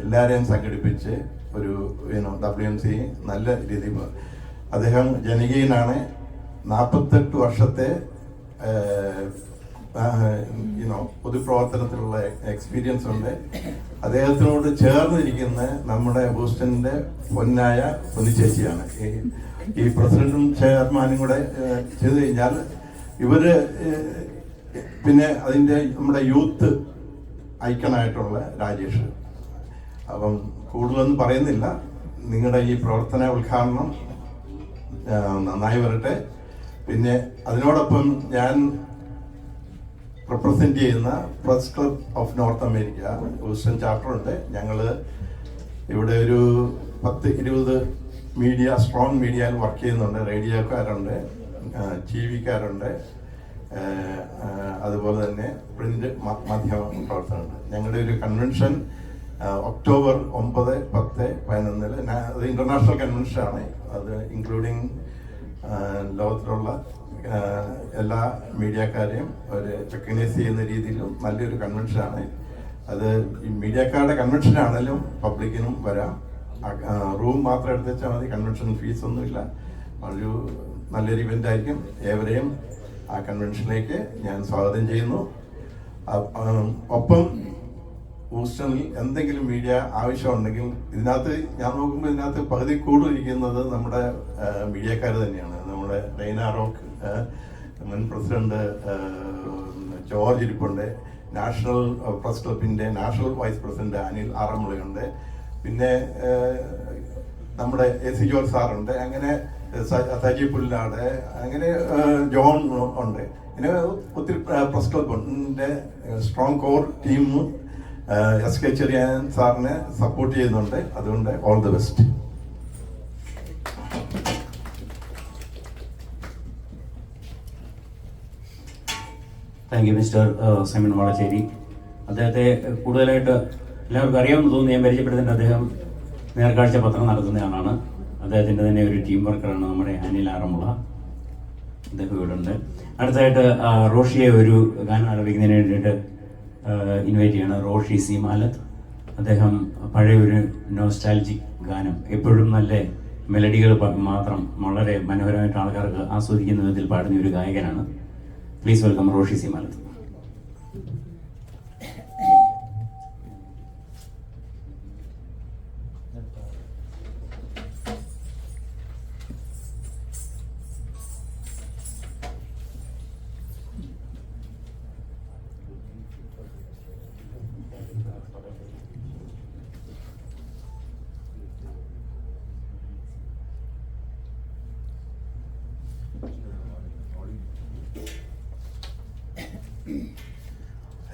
എല്ലാവരെയും സംഘടിപ്പിച്ച് ഒരു WMC നല്ല രീതിയിൽ. അദ്ദേഹം ജനകീയനാണ്. 48 വർഷത്തെ പൊതുപ്രവർത്തനത്തിലുള്ള എക്സ്പീരിയൻസ് ഉണ്ട്. അദ്ദേഹത്തിനോട് ചേർന്നിരിക്കുന്ന നമ്മുടെ ഹൂസ്റ്റണിന്റെ പൊന്നായ പൊന്നിച്ചേച്ചിയാണ്. ഈ പ്രസിഡന്റും ചെയർമാനും കൂടെ ചെയ്തു കഴിഞ്ഞാൽ ഇവര് പിന്നെ അതിൻ്റെ നമ്മുടെ യൂത്ത് ഐക്കണായിട്ടുള്ള രാജേഷ്. അപ്പം കൂടുതലൊന്നും പറയുന്നില്ല. നിങ്ങളുടെ ഈ പ്രവർത്തന ഉദ്ഘാടനം നന്നായി വരട്ടെ. പിന്നെ അതിനോടൊപ്പം ഞാൻ റെപ്രസെന്റ് ചെയ്യുന്ന press club of north America Houston chapter ഉണ്ട്. ഞങ്ങൾ ഇവിടെ ഒരു 10-20 മീഡിയ സ്ട്രോങ് മീഡിയയിൽ വർക്ക് ചെയ്യുന്നുണ്ട്. റേഡിയോക്കാരുണ്ട്, TV-ക്കാരുണ്ട്, അതുപോലെ തന്നെ പ്രിന്റ് മാധ്യമ പ്രവർത്തനമുണ്ട്. ഞങ്ങളുടെ ഒരു കൺവെൻഷൻ ഒക്ടോബർ 9, 10, 11 അത് ഇന്റർനാഷണൽ കൺവെൻഷനാണ്. അത് ഇൻക്ലൂഡിങ് ലോകത്തിലുള്ള എല്ലാ മീഡിയക്കാരെയും ഒരു റെക്കഗ്നൈസ് ചെയ്യുന്ന രീതിയിലും നല്ലൊരു കൺവെൻഷനാണ്. അത് ഈ മീഡിയക്കാരുടെ കൺവെൻഷനാണെങ്കിലും പബ്ലിക്കിനും വരാം. റൂം മാത്രം എടുത്ത് വെച്ചാൽ മതി. കൺവെൻഷൻ ഫീസൊന്നുമില്ല. ഒരു നല്ലൊരു ഇവൻ്റ് ആയിരിക്കും. ഏവരെയും ആ കൺവെൻഷനിലേക്ക് ഞാൻ സ്വാഗതം ചെയ്യുന്നു. ഒപ്പം ഹൂസ്റ്റണിൽ എന്തെങ്കിലും മീഡിയ ആവശ്യമുണ്ടെങ്കിൽ ഇതിനകത്ത് ഞാൻ നോക്കുമ്പോൾ ഇതിനകത്ത് പകുതി കൂടുതലിരിക്കുന്നത് നമ്മുടെ മീഡിയക്കാർ തന്നെയാണ്. നമ്മുടെ റെയ്ന റോക്ക്, മുൻ പ്രസിഡന്റ് ജോർജ് ഇരിപ്പുണ്ട്, നാഷണൽ പ്രസ് ക്ലബിൻ്റെ നാഷണൽ വൈസ് പ്രസിഡന്റ് അനിൽ ആറന്മുളയുണ്ട്, പിന്നെ നമ്മുടെ AC ജോർജ് സാറുണ്ട്, അങ്ങനെ സജി പുല്ലാട്, അങ്ങനെ ജോൺ ഉണ്ട്. പിന്നെ ഒത്തിരി പ്രസ് ക്ലബിൻ്റെ strong core team S K Cheriyan സാറിനെ സപ്പോർട്ട് ചെയ്യുന്നുണ്ട്. അതുകൊണ്ട് all the best. Thank you mister Simon Valassery. അദ്ദേഹത്തെ കൂടുതലായിട്ട് എല്ലാവർക്കും അറിയാമെന്ന് തോന്നുന്നു. ഞാൻ പരിചയപ്പെടുത്തേണ്ട അദ്ദേഹം നേർക്കാഴ്ച പത്രം നടത്തുന്ന ആളാണ്. അദ്ദേഹത്തിൻ്റെ തന്നെ ഒരു ടീം വർക്കറാണ് നമ്മുടെ അനിൽ ആറന്മുള. അദ്ദേഹം ഇവിടെ ഉണ്ട്. അടുത്തായിട്ട് റോഷിയെ ഒരു ഗാനം ആലപിക്കുന്നതിന് വേണ്ടിയിട്ട് ഇൻവൈറ്റ് ചെയ്യണം. റോഷി സി മാലത്ത്. അദ്ദേഹം പഴയ ഒരു നോസ്റ്റാൾജിക് ഗാനം, എപ്പോഴും നല്ല മെലഡികൾ മാത്രം വളരെ മനോഹരമായിട്ട് ആൾക്കാർക്ക് ആസ്വദിക്കുന്ന വിധത്തിൽ പാടുന്ന ഒരു ഗായകനാണ്. Please welcome Roshy C Malathu.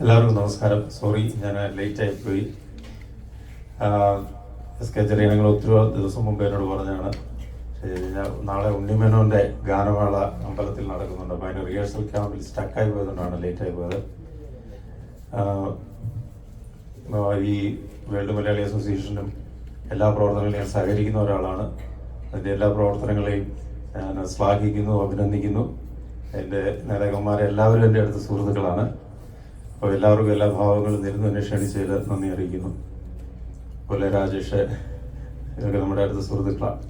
എല്ലാവർക്കും നമസ്കാരം. സോറി, ഞാൻ ലേറ്റായി പോയി. എസ് കെ ചെറിയ ഞങ്ങൾ ഒത്തിരി ദിവസം മുമ്പ് എന്നോട് പറഞ്ഞാണ്. നാളെ ഉണ്ണിമേനോൻ്റെ ഗാനമേള അമ്പലത്തിൽ നടക്കുന്നുണ്ട്. അപ്പോൾ അതിന് റിഹേഴ്സൽ ക്യാമ്പിൽ സ്റ്റക്കായി പോയതുകൊണ്ടാണ് ലേറ്റായി പോയത്. ഈ വേൾഡ് മലയാളി അസോസിയേഷനും എല്ലാ പ്രവർത്തനങ്ങളും ഞാൻ സഹകരിക്കുന്ന ഒരാളാണ്. അതിൻ്റെ എല്ലാ പ്രവർത്തനങ്ങളെയും ഞാൻ ശ്ലാഘിക്കുന്നു, അഭിനന്ദിക്കുന്നു. എൻ്റെ നേതാക്കന്മാരെ എല്ലാവരും എൻ്റെ അടുത്ത സുഹൃത്തുക്കളാണ്. അപ്പോൾ എല്ലാവർക്കും എല്ലാ ഭാവങ്ങളും നിരുന്ന് ക്ഷണിച്ചതിൽ നന്ദി അറിയിക്കുന്നു. അതുപോലെ രാജേഷ്, ഇതൊക്കെ നമ്മുടെ അടുത്ത സുഹൃത്തുക്കളാണ്.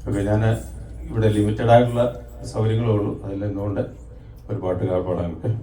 ഓക്കെ, ഞാൻ ഇവിടെ ലിമിറ്റഡ് ആയിട്ടുള്ള സൗകര്യങ്ങളേ ഉള്ളൂ. അതിൽ നിന്നുകൊണ്ട് ഒരു പാട്ട് പാടാൻ കിട്ടും.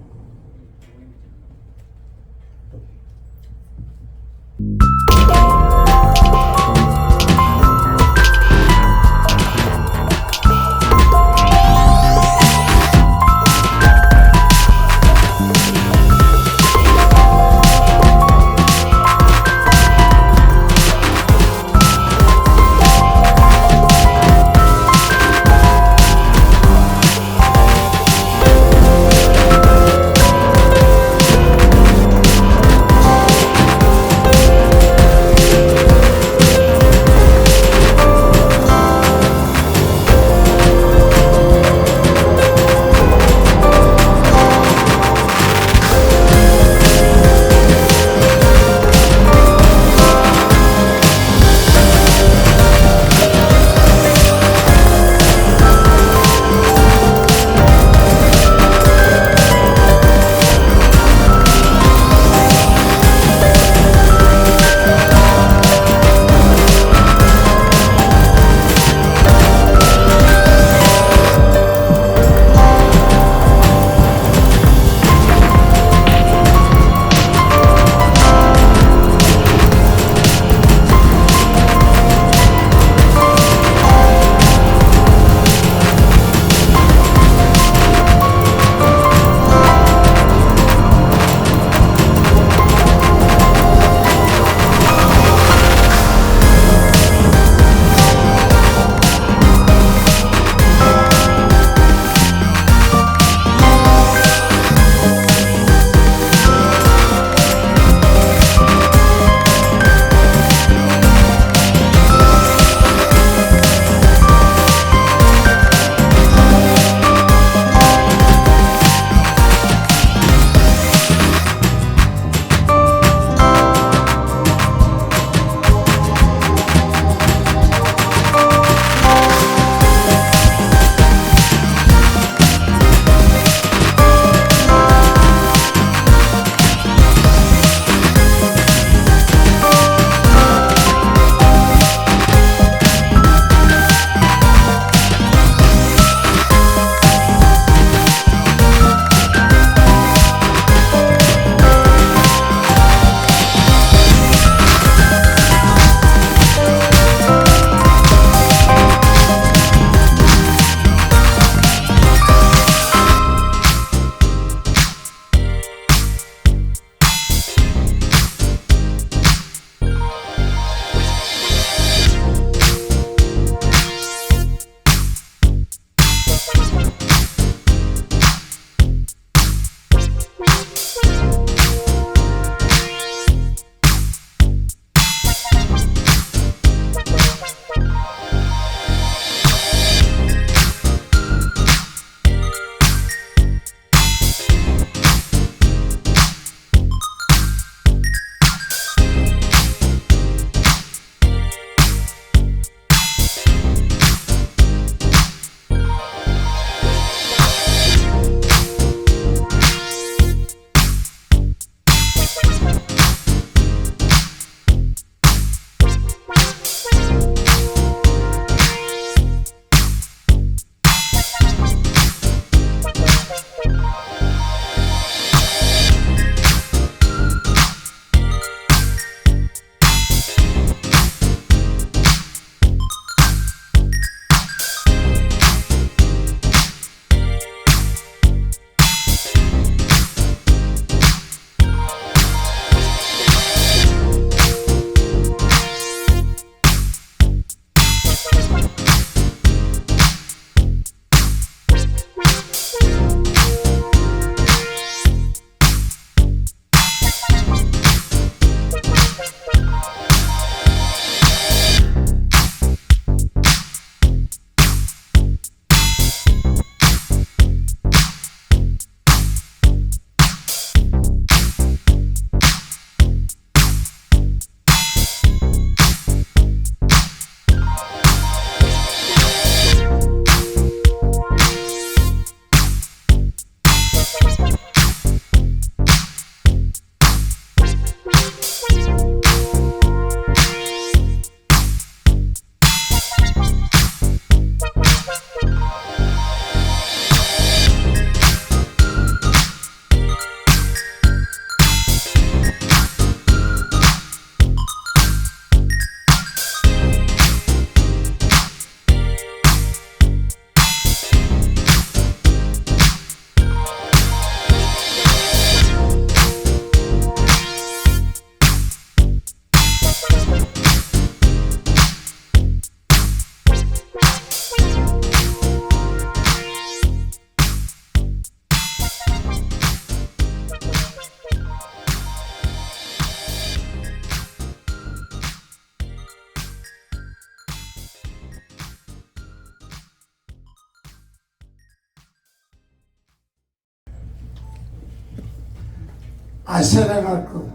അശരണർക്കും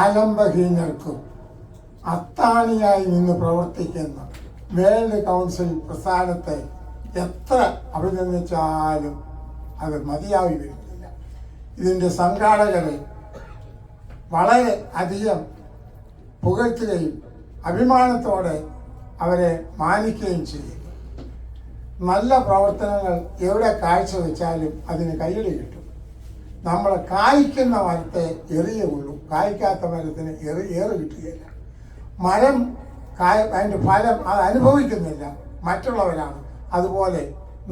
ആലംബഹീനർക്കും അത്താണിയായി നിന്ന് പ്രവർത്തിക്കുന്ന വേൾഡ് കൗൺസിൽ പ്രസ്ഥാനത്തെ എത്ര അഭിനന്ദിച്ചാലും അത് മതിയായി വരുന്നില്ല. ഇതിൻ്റെ സംഘാടകരെ വളരെ അധികം പുകഴ്ത്തുകയും അഭിമാനത്തോടെ അവരെ മാനിക്കുകയും ചെയ്യുന്നു. നല്ല പ്രവർത്തനങ്ങൾ എവിടെ കാഴ്ചവെച്ചാലും അതിന് കയ്യടി കിട്ടും. നമ്മൾ കായ്ക്കുന്ന മരത്തെ എറിയുള്ളൂ, കായ്ക്കാത്ത മരത്തിന് ഏറ് കിട്ടുകയില്ല. മരം അതിൻ്റെ ഫലം അത് അനുഭവിക്കുന്നില്ല, മറ്റുള്ളവരാണ്. അതുപോലെ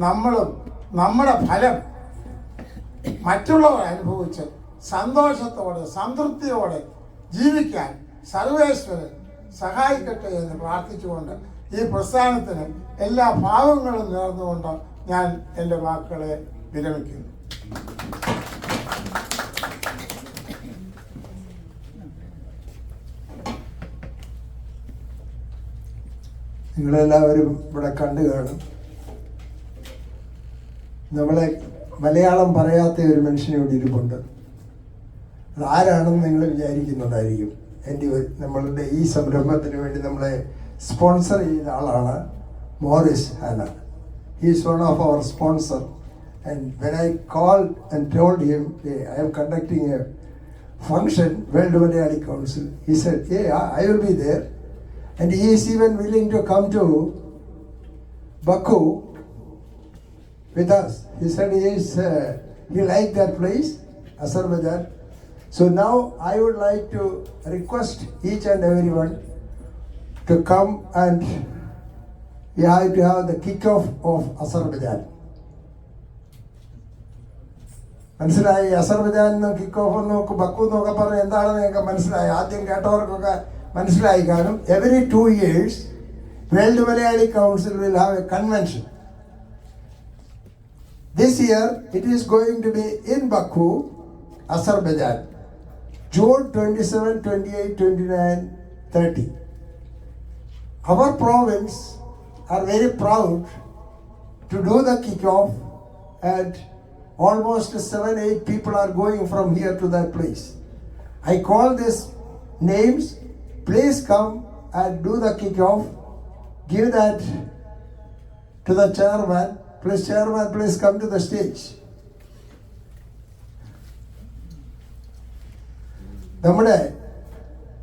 നമ്മളും നമ്മുടെ ഫലം മറ്റുള്ളവർ അനുഭവിച്ച് സന്തോഷത്തോടെ സംതൃപ്തിയോടെ ജീവിക്കാൻ സർവേശ്വരൻ സഹായിക്കട്ടെ എന്ന് പ്രാർത്ഥിച്ചുകൊണ്ട് ഈ പ്രസ്ഥാനത്തിന് എല്ലാ ഭാവങ്ങളും നേർന്നുകൊണ്ട് ഞാൻ എൻ്റെ വാക്കുകളെ വിരമിക്കുന്നു. നിങ്ങളെല്ലാവരും ഇവിടെ കണ്ടു കാണും. നമ്മളെ മലയാളം പറയാത്ത ഒരു മനുഷ്യനോട് ഇരിപ്പുണ്ട്. അതാരാണെന്ന് നിങ്ങൾ വിചാരിക്കുന്നുണ്ടായിരിക്കും. നമ്മളുടെ ഈ സംരംഭത്തിന് വേണ്ടി നമ്മളെ സ്പോൺസർ ചെയ്ത ആളാണ് Morris Hana. He is one of our sponsor. And when I called and told him I am conducting a function, World Malayali Council, he said, yeah, I will be there. And he is even willing to come to Baku with us. He said he liked that place, Azerbaijan. So now I would like to request each and everyone to come, and we have to have the kick-off of Azerbaijan. മനസ്സിലായി? Azerbaijan kick off എന്നൊക്കെ ബക്കു എന്നൊക്കെ പറഞ്ഞ് എന്താണെന്ന് നിങ്ങൾക്ക് മനസ്സിലായി? ആദ്യം കേട്ടവർക്കൊക്കെ മനസ്സിലായി കാണും. Every 2 years World Malayali Council will have a convention. This year it is going to be in Baku, Azerbaijan, June 27, 28, 29, 30. Our province are very proud to do the kick-off, and almost 7-8 people are going from here to that place. I call these names. Please come and do the kick-off. Give that to the chairman. Please, chairman, please come to the stage. നമ്മുടെ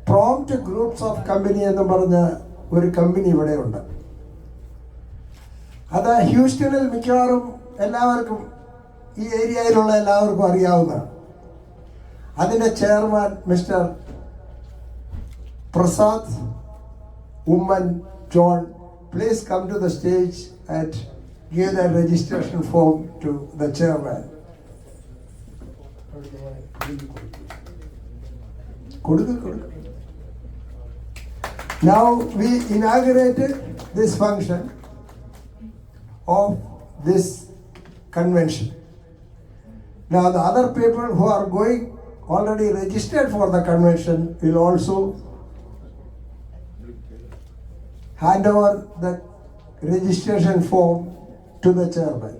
prompt groups of company എന്ന് പറഞ്ഞ ഒരു company ഇവിടെ ഉണ്ട്. അത് ഹ്യൂസ്റ്റണിൽ മിക്കവാറും എല്ലാവർക്കും, ഈ ഏരിയയിലുള്ള എല്ലാവർക്കും അറിയാവുന്നതാണ്. അതിൻ്റെ chairman mister Prasad Oommen John. Please come to the stage and give the registration form to the chairman. Now we inaugurated this function of this convention. Now the other people who are going already registered for the convention will also hand over the registration form to the chairman.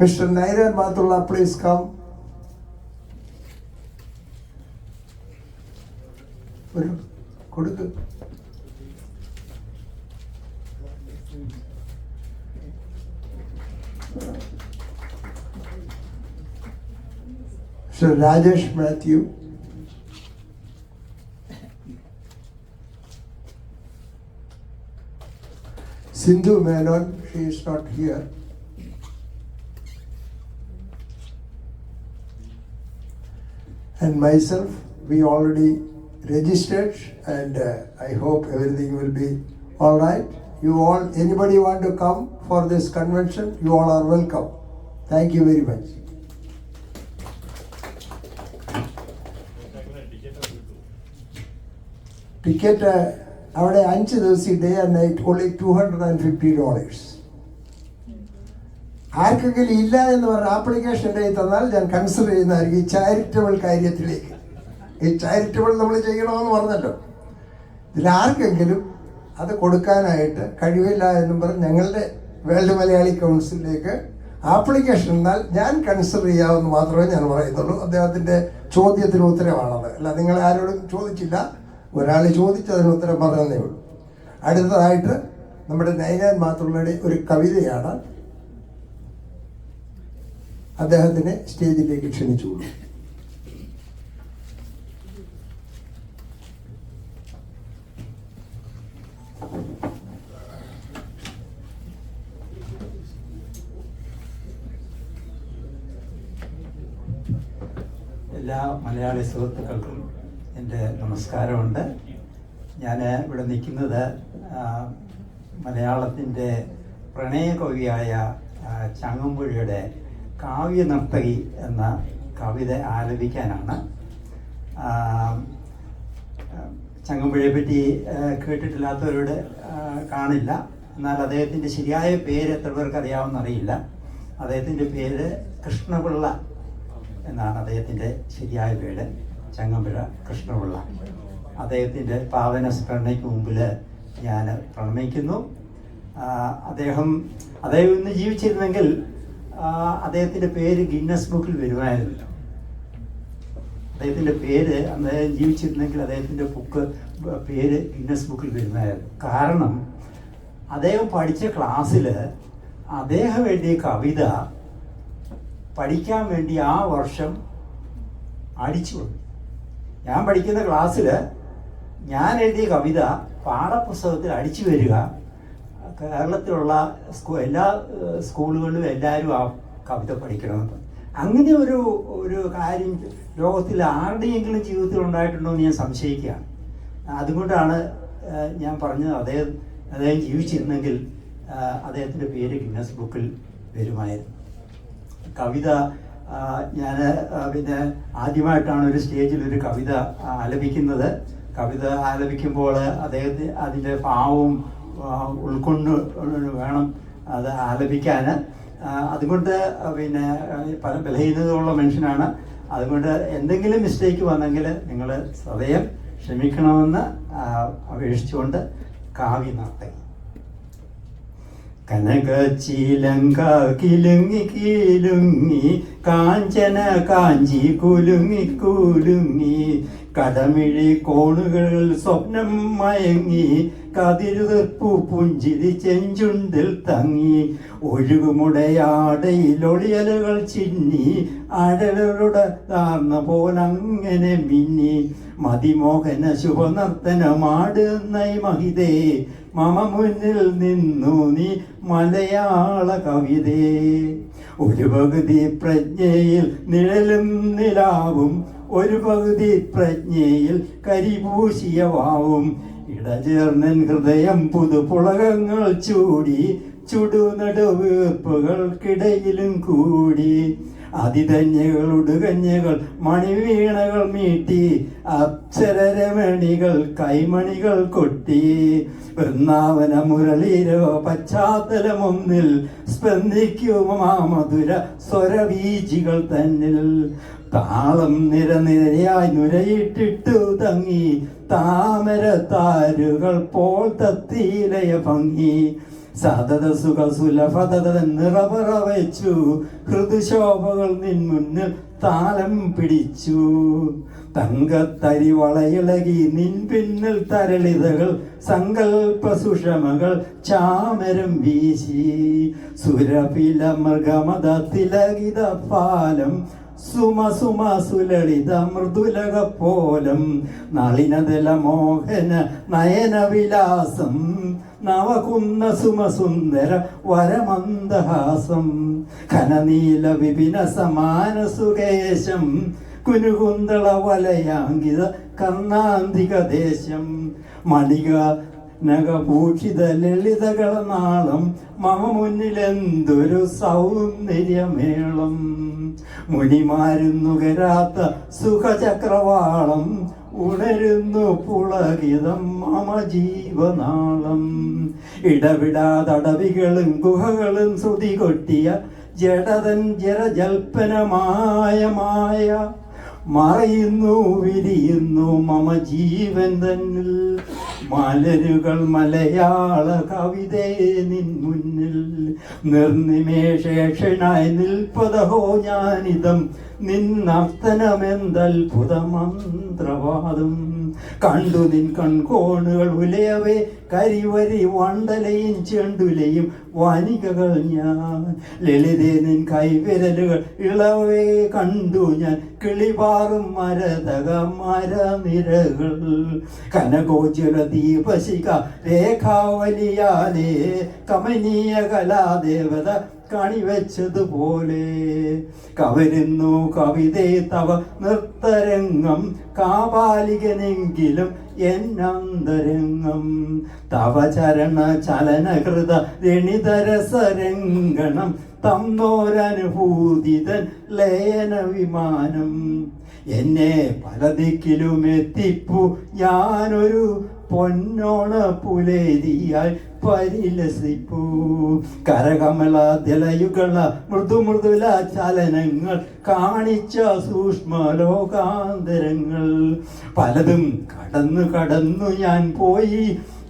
Mr. Nairan Matullah, please come. കൊടുക്ക്. Mr. Rajesh Matthew. Sindhu Menon, she is not here. And myself, we already registered, and I hope everything will be all right. You all, anybody want to come for this convention, you all are welcome. Thank you very much. Ticket അവിടെ 5 ദിവസം day and night only $250. ആർക്കെങ്കിലും ഇല്ല എന്ന് പറഞ്ഞ application എഴുതി തന്നാൽ ഞാൻ consider ചെയ്യുന്നതായിരിക്കും ഈ ചാരിറ്റബിൾ കാര്യത്തിലേക്ക്. ഈ ചാരിറ്റബിൾ നമ്മൾ ചെയ്യണമെന്ന് പറഞ്ഞല്ലോ. ഇതിലാർക്കെങ്കിലും അത് കൊടുക്കാനായിട്ട് കഴിവില്ല എന്നും പറഞ്ഞ് ഞങ്ങളുടെ വേൾഡ് മലയാളി കൗൺസിലിലേക്ക് ആപ്ലിക്കേഷൻ എന്നാൽ ഞാൻ കൺസിഡർ ചെയ്യാമെന്ന് മാത്രമേ ഞാൻ പറയുന്നുള്ളൂ. അദ്ദേഹത്തിൻ്റെ ചോദ്യത്തിന് ഉത്തരവാണത്. അല്ല, നിങ്ങൾ ആരോടും ചോദിച്ചില്ല, ഒരാൾ ചോദിച്ചതിന് ഉത്തരം പറഞ്ഞതേ ഉള്ളൂ. അടുത്തതായിട്ട് നമ്മുടെ നൈനാൻ മാത്തുള്ളയുടെ ഒരു കവിതയാണ്. അദ്ദേഹത്തിനെ സ്റ്റേജിലേക്ക് ക്ഷണിച്ചുകൊള്ളു. എല്ലാ മലയാളി സുഹൃത്തുക്കൾക്കും എൻ്റെ നമസ്കാരമുണ്ട്. ഞാൻ ഇവിടെ നിൽക്കുന്നത് മലയാളത്തിൻ്റെ പ്രണയകവിയായ ചങ്ങമ്പുഴയുടെ കാവ്യനർത്തകി എന്ന കവിത ആലപിക്കാനാണ്. ചങ്ങമ്പുഴയെ പറ്റി കേട്ടിട്ടില്ലാത്തവരോട് കാണില്ല. എന്നാൽ അദ്ദേഹത്തിൻ്റെ ശരിയായ പേര് എത്ര പേർക്ക് അറിയാമെന്നറിയില്ല. അദ്ദേഹത്തിൻ്റെ പേര് കൃഷ്ണപിള്ള എന്നാണ് അദ്ദേഹത്തിൻ്റെ ശരിയായ പേര്. ചങ്ങമ്പുഴ കൃഷ്ണപിള്ള. അദ്ദേഹത്തിൻ്റെ പാവന സ്മരണയ്ക്ക് മുമ്പിൽ ഞാൻ പ്രണമിക്കുന്നു. അദ്ദേഹം ഇന്ന് ജീവിച്ചിരുന്നെങ്കിൽ അദ്ദേഹത്തിൻ്റെ പേര് ഗിന്നസ് ബുക്കിൽ വരുമായിരുന്നു. അദ്ദേഹത്തിൻ്റെ പേര് അദ്ദേഹം ജീവിച്ചിരുന്നെങ്കിൽ അദ്ദേഹത്തിൻ്റെ പേര് ഗിന്നസ് ബുക്കിൽ വരുമായിരുന്നു. കാരണം അദ്ദേഹം പഠിച്ച ക്ലാസ്സിൽ അദ്ദേഹം എഴുതിയ കവിത പഠിക്കാൻ വേണ്ടി ആ വർഷം അടിച്ചു വന്നു. ഞാൻ പഠിക്കുന്ന ക്ലാസ്സിൽ ഞാൻ എഴുതിയ കവിത പാഠപുസ്തകത്തിൽ അടിച്ചു വരിക, കേരളത്തിലുള്ള എല്ലാ സ്കൂളുകളിലും എല്ലാവരും ആ കവിത പഠിക്കണമെന്ന്. അങ്ങനെ ഒരു കാര്യം ലോകത്തിൽ ആരുടെയെങ്കിലും ജീവിതത്തിൽ ഉണ്ടായിട്ടുണ്ടോ എന്ന് ഞാൻ സംശയിക്കുകയാണ്. അതുകൊണ്ടാണ് ഞാൻ പറഞ്ഞത് അദ്ദേഹം ജീവിച്ചിരുന്നെങ്കിൽ അദ്ദേഹത്തിൻ്റെ പേര് ഗിന്നസ് ബുക്കിൽ വരുമായിരുന്നു. കവിത ഞാൻ പിന്നെ ആദ്യമായിട്ടാണ് ഒരു സ്റ്റേജിൽ ഒരു കവിത ആലപിക്കുന്നത്. കവിത ആലപിക്കുമ്പോൾ അദ്ദേഹത്തിന് അതിൻ്റെ ഭാവവും ഉൾക്കൊണ്ട് വേണം അത് ആലപിക്കാൻ. അതുകൊണ്ട് പിന്നെ പല ബലഹീനതയുള്ള മനുഷ്യനാണ്. അതുകൊണ്ട് എന്തെങ്കിലും മിസ്റ്റേക്ക് വന്നെങ്കിൽ നിങ്ങൾ സദയം ക്ഷമിക്കണമെന്ന് അപേക്ഷിച്ചുകൊണ്ട് കാവ്യനർത്തകി. കനകച്ചിലങ്ക കിലുങ്ങി കിലുങ്ങി കാഞ്ചന കാഞ്ചി കുലുങ്ങി കുലുങ്ങി കടമിഴി കോണുകൾ സ്വപ്നം മയങ്ങി കതിരുതർപ്പു പുഞ്ചിരി ചെഞ്ചുണ്ടിൽ തങ്ങി ഒഴുകുമുടയാടയിലൊളിയലുകൾ ചിന്നി അടലുകളുടെ താർന്ന പോലങ്ങനെ മിന്നി മതിമോഹന ശുഭനർത്തനമാടുന്ന മഹിതേ മമ മുന്നിൽ നിന്നു നീ മലയാള കവിതേ. ഒരു പകുതി പ്രജ്ഞയിൽ നിഴലും നിലാവും ഒരു പകുതി പ്രജ്ഞയിൽ കരിപൂശിയ വാവും ഇടചേർന്നൻ ഹൃദയം പുതുപുളകങ്ങൾ ചൂടി ചുടുനടുവീർപ്പുകൾക്കിടയിലും കൂടി അതിധന്യകൾ ഉടുകഞ്ഞകൾ മണിവീണകൾ മീട്ടി അപ്സരരമണികൾ കൈമണികൾ കൊട്ടി വൃന്ദാവന മുരളീരോ പശ്ചാത്തലമൊന്നിൽ സ്പന്ദിക്കുമാ മധുര സ്വരവീചികൾ തന്നിൽ താളം നിരനിരയായി നുരയിട്ടിട്ടു തങ്ങി താമര താരുകൾ പോൽ തത്തീലയ ഭംഗി സതത സുഖ സുലഭത നിറപറ വെച്ചു ഹൃദുശോഭകൾ നിൻ മുന്നിൽ താലം പിടിച്ചു തങ്കത്തരി വളയിളകി നിൻ പിന്നിൽ തരളിതകൾ സങ്കൽപ്പ സുഷമകൾ ചാമരം വീശി സുരപില മൃഗമത തിലകിത പാലം സുമ സുമ സുലളിത മൃദുലക പോലം നളിനതല മോഹന നയന വിലാസം നവകുന്ന സുമസുന്ദര വരമന്ദഹാസം ഘനനീല വിപിന സമാന സുകേശം കുനുകുന്തള വലയാങ്കിത കർണാന്തിക ദേശം മണിക നഗഭൂഷിത ലളിതകള നാളം മമ മുന്നിലെന്തൊരു സൗന്ദര്യമേളം മുനിമാരും നുകരാത്ത സുഖചക്രവാളം ഉണരുന്നു പുളകിതം മമ ജീവനാളം ഇടവിടാതടവികളും ഗുഹകളും ശ്രുതി കൊട്ടിയ ജഡതൻ ജലജൽപ്പനമായ മായ മറയുന്നു വിരിയുന്നു മമ ജീവൻ തന്നിൽ മലരുകൾ മലയാള കവിതേ നിൻ മുന്നിൽ നിർനിമേഷേഷനായി നിൽപ്പതഹോ ഞാനിതം നിന്നർത്തനമെന്തത്ഭുത മന്ത്രവാദം കണ്ടു നിൻ കൺകോണുകൾ ഉലയവേ കരിവരി വണ്ടലയും ചെണ്ടുലയും വനികകൾ ഞാൻ ലളിതേ നിൻ കൈവിരലുകൾ ഇളവേ കണ്ടു ഞാൻ കിളിപാറും മരതക മരനിരകൾ കനകോജ്വല ദീപശിഖ രേഖാവലിയാലേ കമനീയ കലാദേവത കണിവെച്ചതുപോലെ കവരുന്നു കവിതേ തവ നൃത്തരംഗം കാപാലികനെങ്കിലും എന്നന്തരംഗം തവ ചരണ ചലനകൃത രണിതരസരംഗണം തന്നോരനുഭൂതിതൻ ലയന വിമാനം എന്നെ പല ദിക്കിലും എത്തിപ്പു ഞാനൊരു പൊന്നോണ പുലേരിയായി പരിലസിപ്പൂ കരകമല തിലയുകള മൃദുമൃദുല ചലനങ്ങൾ കാണിച്ച സൂക്ഷ്മ ലോകാന്തരങ്ങൾ പലതും കടന്നു ഞാൻ പോയി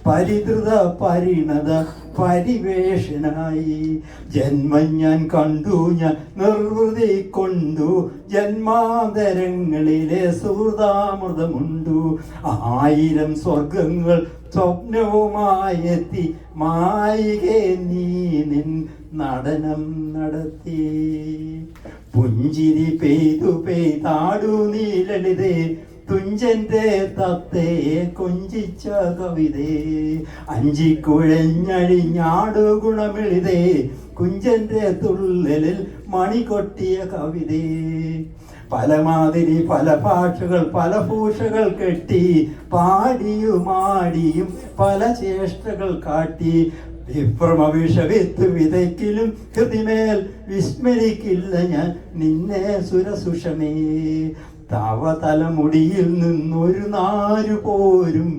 പരിധൃത പരിണത പരിവേഷനായി ജന്മം ഞാൻ കണ്ടു ഞാൻ നിർവൃതി കൊണ്ടു ജന്മാന്തരങ്ങളിലെ സുഹൃതാമൃതമുണ്ടു 1000 സ്വർഗങ്ങൾ സ്വപ്നവുമായെത്തി മായികേ നീ നിൻ നടനം നടത്തി പുഞ്ചിരി പെയ്താടു നീ ലളിതേ തുഞ്ചന്റെ തത്തയെ കൊഞ്ചിച്ച കവിതേ അഞ്ചിക്കുഴഞ്ഞഴിഞ്ഞാടു ഗുണമിളിതേ കുഞ്ചന്റെ തുള്ളലിൽ മണി കൊട്ടിയ കവിതേ പല മാതിരി പല ഭാഷകൾ പല ഭൂഷകൾ കെട്ടി പാടിയുമാടിയും പല ചേഷ്ടകൾ കാട്ടി വിഭ്രമവിഷവിത്ത് വിതയ്ക്കിലും ഹൃതിമേൽ വിസ്മരിക്കില്ല ഞാൻ നിന്നെ സുരസുഷമേ തവ തലമുടിയിൽ നിന്നൊരു നാരു പോരും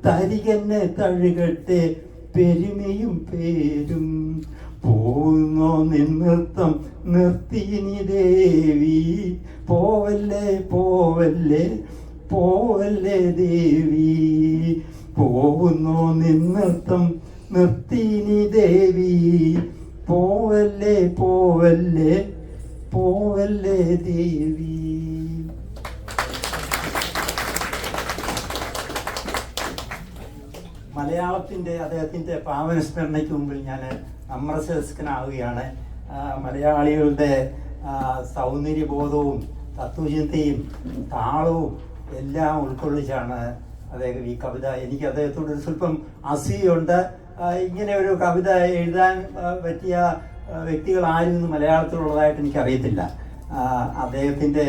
തരികന്നെ തഴുകട്ടെ പെരുമയും പേരും പോന്നോ നിന്നൃത്തം നിർത്തിനി ദേവി പോവല്ലേ പോവല്ലേ പോവല്ലേ ദേവി പോകുന്നോ നിന്നൃത്തം നിർത്തിനി ദേവി പോവല്ലേ പോവല്ലേ പോവല്ലേ ദേവി. മലയാളത്തിൻ്റെ അദ്ദേഹത്തിൻ്റെ പാവനസ്മരണയ്ക്ക് മുമ്പിൽ ഞാൻ അമ്രശസ്കനാവുകയാണ്. മലയാളികളുടെ സൗന്ദര്യബോധവും തത്വചിന്തയും താളവും എല്ലാം ഉൾക്കൊള്ളിച്ചാണ് അദ്ദേഹം ഈ കവിത. എനിക്ക് അദ്ദേഹത്തോട് ഒരു സ്വല്പം അസൂയുണ്ട്. ഇങ്ങനെ ഒരു കവിത എഴുതാൻ പറ്റിയ വ്യക്തികൾ ആരും ഇന്ന് മലയാളത്തിലുള്ളതായിട്ട് എനിക്കറിയത്തില്ല. അദ്ദേഹത്തിൻ്റെ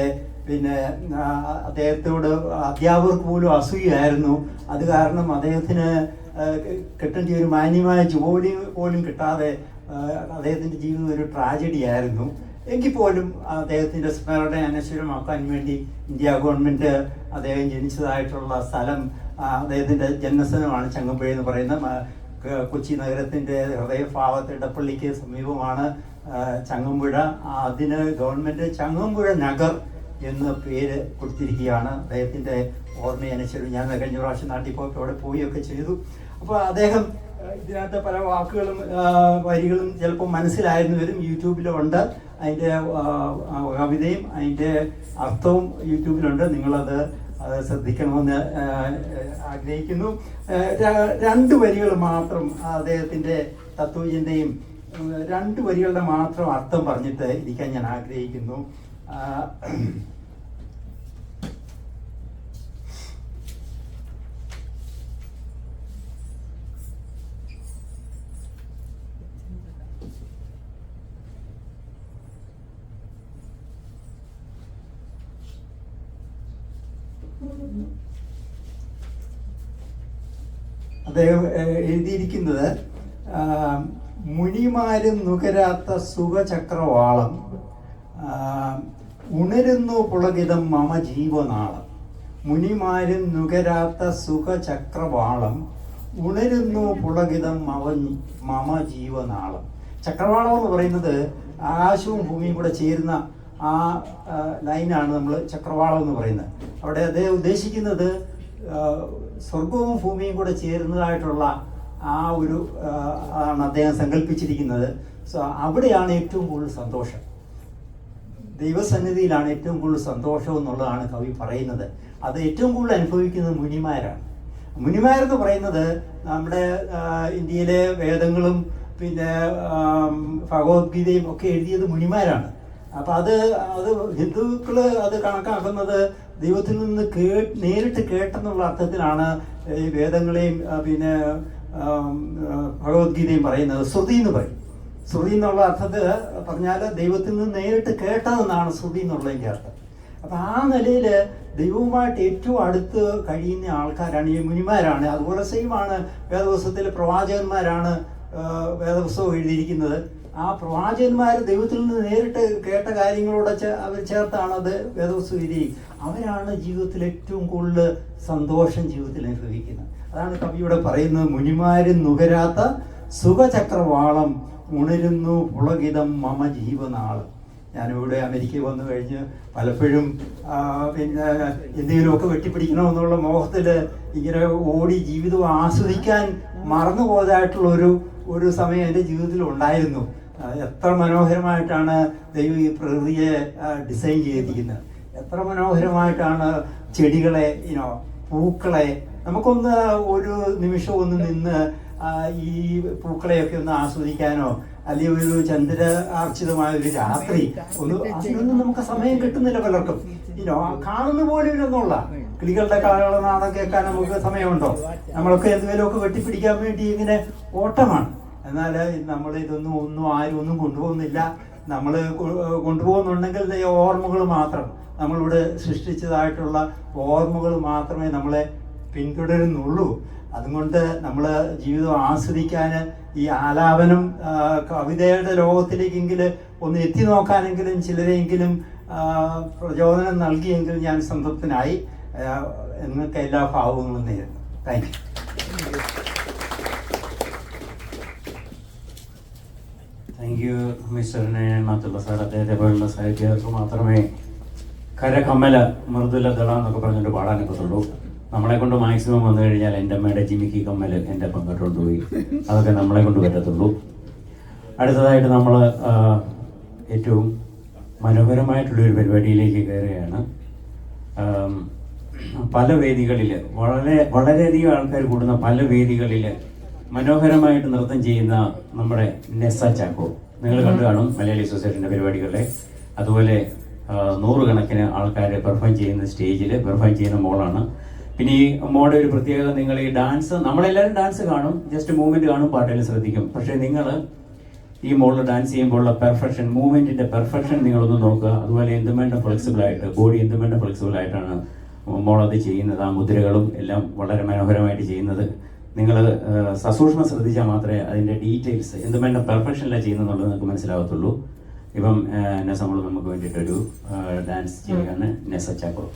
അദ്ദേഹത്തോട് അധ്യാപകർക്ക് പോലും അസൂയായിരുന്നു. അത് കാരണം അദ്ദേഹത്തിന് കിട്ടേണ്ട ഒരു മാന്യമായ ജോലി പോലും കിട്ടാതെ അദ്ദേഹത്തിൻ്റെ ജീവിതം ഒരു ട്രാജഡി ആയിരുന്നു. എങ്കിൽ പോലും അദ്ദേഹത്തിൻ്റെ സ്മരണ അനശ്വരമാക്കാൻ വേണ്ടി ഇന്ത്യ ഗവൺമെൻറ് അദ്ദേഹം ജനിച്ചതായിട്ടുള്ള സ്ഥലം, അദ്ദേഹത്തിൻ്റെ ജന്മസ്ഥലമാണ് ചങ്ങമ്പുഴ എന്ന് പറയുന്ന കൊച്ചി നഗരത്തിൻ്റെ ഹൃദയഭാഗത്ത് ഇടപ്പള്ളിക്ക് സമീപമാണ് ചങ്ങമ്പുഴ. അതിന് ഗവൺമെൻറ് ചങ്ങമ്പുഴ നഗർ എന്ന് പേര് കൊടുത്തിരിക്കുകയാണ്. അദ്ദേഹത്തിൻ്റെ ഓർമ്മയനുസരിച്ച് ഞാൻ കഴിഞ്ഞ പ്രാവശ്യം നാട്ടിൽ പോയപ്പോൾ അവിടെ പോവുകയൊക്കെ ചെയ്തു. അപ്പോൾ അദ്ദേഹം ഇതിനകത്ത് പല വാക്കുകളും വരികളും ചിലപ്പോൾ മനസ്സിലായിരുന്നു വരും. യൂട്യൂബിലുണ്ട് അതിൻ്റെ കവിതയും അതിൻ്റെ അർത്ഥവും യൂട്യൂബിലുണ്ട്. നിങ്ങളത് ശ്രദ്ധിക്കണമെന്ന് ആഗ്രഹിക്കുന്നു. 2 വരികൾ മാത്രം അദ്ദേഹത്തിൻ്റെ തത്വചിന്തയും 2 വരികളുടെ മാത്രം അർത്ഥം പറഞ്ഞിട്ട് ഇരിക്കാൻ ഞാൻ ആഗ്രഹിക്കുന്നു. അദ്ദേഹം എഴുതിയിരിക്കുന്നത് മുനിമാരും നുകരാത്ത സുഖചക്രവാളം ഉണരുന്നു പുളകിതം മമ ജീവനാളം. മുനിമാരും നുകരാത്ത സുഖചക്രവാളം ഉണരുന്നു പുളകിതം മമ ജീവനാളം. ചക്രവാളം എന്ന് പറയുന്നത് ആകാശവും ഭൂമിയും കൂടെ ചേരുന്ന ആ ലൈനാണ് നമ്മൾ ചക്രവാളം എന്ന് പറയുന്നത്. അവിടെ അദ്ദേഹം ഉദ്ദേശിക്കുന്നത് സ്വർഗവും ഭൂമിയും കൂടെ ചേരുന്നതായിട്ടുള്ള ആ ഒരു ആണ് അദ്ദേഹം സങ്കല്പിച്ചിരിക്കുന്നത്. സോ അവിടെയാണ് ഏറ്റവും കൂടുതൽ സന്തോഷം, ദൈവസന്നിധിയിലാണ് ഏറ്റവും കൂടുതൽ സന്തോഷം എന്നുള്ളതാണ് കവി പറയുന്നത്. അത് ഏറ്റവും കൂടുതൽ അനുഭവിക്കുന്നത് മുനിമാരാണ്. മുനിമാരെന്ന് പറയുന്നത് നമ്മുടെ ഇന്ത്യയിലെ വേദങ്ങളും പിന്നെ ഭഗവത്ഗീതയും ഒക്കെ എഴുതിയത് മുനിമാരാണ്. അപ്പം അത് ഹിന്ദുക്കൾ അത് കണക്കാക്കുന്നത് ദൈവത്തിൽ നിന്ന് നേരിട്ട് കേട്ടെന്നുള്ള അർത്ഥത്തിലാണ് ഈ വേദങ്ങളെയും പിന്നെ ഭഗവത്ഗീതയും പറയുന്നത്. ശ്രുതി എന്ന് പറയും. ശ്രുതി എന്നുള്ള അർത്ഥത്തിൽ പറഞ്ഞാൽ ദൈവത്തിൽ നിന്ന് നേരിട്ട് കേട്ടതെന്നാണ് ശ്രുതി എന്നുള്ളതിൻ്റെ അർത്ഥം. അപ്പം ആ നിലയിൽ ദൈവവുമായിട്ട് ഏറ്റവും അടുത്ത് കഴിയുന്ന ആൾക്കാരാണ് ഈ മുനിമാരാണ്. അതുപോലെ സെയിമാണ് വേദപുസ്തകത്തിലെ പ്രവാചകന്മാരാണ് വേദപുസ്തകം എഴുതിയിരിക്കുന്നത്. ആ പ്രവാചകന്മാർ ദൈവത്തിൽ നിന്ന് നേരിട്ട് കേട്ട കാര്യങ്ങളോട് അവർ ചേർത്താണ് അത് വേദപുസ്തകം എഴുതി. അവരാണ് ജീവിതത്തിൽ ഏറ്റവും കൂടുതൽ സന്തോഷം ജീവിതത്തിൽ അനുഭവിക്കുന്നത്. അതാണ് കവിയുടെ പറയുന്നത്, മുനിമാരും നുകരാത്ത സുഖചക്രവാളം ഉണരുന്നു പുളകിതം മമ ജീവനാളം. ഞാനിവിടെ അമേരിക്കയിൽ വന്നു കഴിഞ്ഞ് പലപ്പോഴും പിന്നെ എന്തെങ്കിലുമൊക്കെ വെട്ടിപ്പിടിക്കണമെന്നുള്ള മോഹത്തിൽ ഇങ്ങനെ ഓടി ജീവിതം ആസ്വദിക്കാൻ മറന്നുപോയതായിട്ടുള്ള ഒരു സമയം എൻ്റെ ജീവിതത്തിൽ ഉണ്ടായിരുന്നു. എത്ര മനോഹരമായിട്ടാണ് ദൈവം ഈ പ്രകൃതിയെ ഡിസൈൻ ചെയ്തിരിക്കുന്നത്, എത്ര മനോഹരമായിട്ടാണ് ചെടികളെ പൂക്കളെ നമുക്കൊന്ന് ഒരു നിമിഷം ഒന്ന് നിന്ന് ഈ പൂക്കളെയൊക്കെ ഒന്ന് ആസ്വദിക്കാനോ അല്ലെങ്കിൽ ഒരു ചന്ദ്രാർച്ചിതമായ ഒരു രാത്രി അതിനൊന്നും നമുക്ക് സമയം കിട്ടുന്നില്ല പലർക്കും. കാണുന്ന പോലും ഇല്ലെന്നുള്ള കിളികളുടെ നാടകം കേൾക്കാൻ നമുക്ക് സമയമുണ്ടോ? നമ്മളൊക്കെ എന്തെങ്കിലുമൊക്കെ വെട്ടിപ്പിടിക്കാൻ വേണ്ടി ഇങ്ങനെ ഓട്ടമാണ്. എന്നാൽ നമ്മൾ ഒന്നും ആരും ഒന്നും കൊണ്ടുപോകുന്നില്ല. നമ്മൾ കൊണ്ടുപോകുന്നുണ്ടെങ്കിൽ ഓർമ്മകൾ മാത്രം, നമ്മളിവിടെ സൃഷ്ടിച്ചതായിട്ടുള്ള ഓർമ്മകൾ മാത്രമേ നമ്മളെ പിന്തുടരുന്നുള്ളൂ. അതുകൊണ്ട് നമ്മൾ ജീവിതം ആസ്വദിക്കാൻ ഈ ആലാപനം കവിതയുടെ ലോകത്തിലേക്കെങ്കിലും ഒന്ന് എത്തി നോക്കാനെങ്കിലും ചിലരെങ്കിലും പ്രചോദനം നൽകിയെങ്കിൽ ഞാൻ സംതൃപ്തനായി. നിങ്ങൾക്ക് എല്ലാ ഭാവങ്ങളും നേരുന്നു. Thank you. Thank you mister Nathulla sir. അദ്ദേഹത്തെ പോലുള്ള സാഹിത്യകാർക്ക് മാത്രമേ കരകമ്മല മൃദുല ദള എന്നൊക്കെ പറഞ്ഞിട്ട് പാടാനൊക്കത്തുള്ളൂ. നമ്മളെ കൊണ്ട് മാക്സിമം വന്നു കഴിഞ്ഞാൽ എൻ്റെ അമ്മയുടെ ജിമിക്കി കമ്മൽ എൻ്റെ പങ്കിട്ടുകൊണ്ട് പോയി, അതൊക്കെ നമ്മളെ കൊണ്ട് പറ്റത്തുള്ളൂ. അടുത്തതായിട്ട് നമ്മൾ ഏറ്റവും മനോഹരമായിട്ടുള്ളൊരു പരിപാടിയിലേക്ക് കയറുകയാണ്. പല വേദികളിൽ വളരെയധികം ആൾക്കാർ കൂടുന്ന പല വേദികളിൽ മനോഹരമായിട്ട് നൃത്തം ചെയ്യുന്ന നമ്മുടെ നെസ്സ ചാക്കോ നിങ്ങൾ കണ്ടു കാണും മലയാളി അസോസിയേഷൻ്റെ പരിപാടികളിലെ. അതുപോലെ 100 കണക്കിന് ആൾക്കാർ പെർഫോം ചെയ്യുന്ന സ്റ്റേജിൽ പെർഫോം ചെയ്യുന്ന മോളാണ്. പിന്നെ ഈ മോളുടെ ഒരു പ്രത്യേകത, നിങ്ങൾ ഈ ഡാൻസ്, നമ്മളെല്ലാവരും ഡാൻസ് കാണും, ജസ്റ്റ് മൂവ്മെൻറ്റ് കാണും, പാട്ടുകൾ ശ്രദ്ധിക്കും. പക്ഷേ നിങ്ങൾ ഈ മോളിൽ ഡാൻസ് ചെയ്യുമ്പോഴുള്ള പെർഫെക്ഷൻ, മൂവ്മെൻറ്റിൻ്റെ പെർഫെക്ഷൻ നിങ്ങളൊന്ന് നോക്കുക. അതുപോലെ എന്തും വേണ്ട ഫ്ലെക്സിബിളായിട്ട്, ബോഡി എന്തും വേണ്ട ഫ്ലെക്സിബിളായിട്ടാണ് മോളത് ചെയ്യുന്നത്. ആ മുദ്രകളും എല്ലാം വളരെ മനോഹരമായിട്ട് ചെയ്യുന്നത്. നിങ്ങൾ സസൂക്ഷ്മം ശ്രദ്ധിച്ചാൽ മാത്രമേ അതിൻ്റെ ഡീറ്റെയിൽസ് എന്തും വേണ്ട പെർഫെക്ഷനിലാണ് ചെയ്യുന്നതെന്നുള്ളത് നിങ്ങൾക്ക് മനസ്സിലാവത്തുള്ളൂ. ഇപ്പം നെസ നമ്മൾ നമുക്ക് വേണ്ടിയിട്ടൊരു ഡാൻസ് ചെയ്യുകയാണ്. നെസ ചാക്കോ.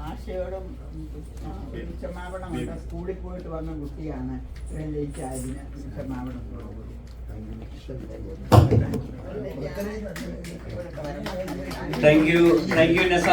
ആശയോടും ക്ഷമാപണമുണ്ട്. സ്കൂളിൽ പോയിട്ട് വന്ന കുട്ടിയാണ് ലേറ്റ് ആയതിന് ക്ഷമാപണത്തോടുകൂടി. Thank you Nesa.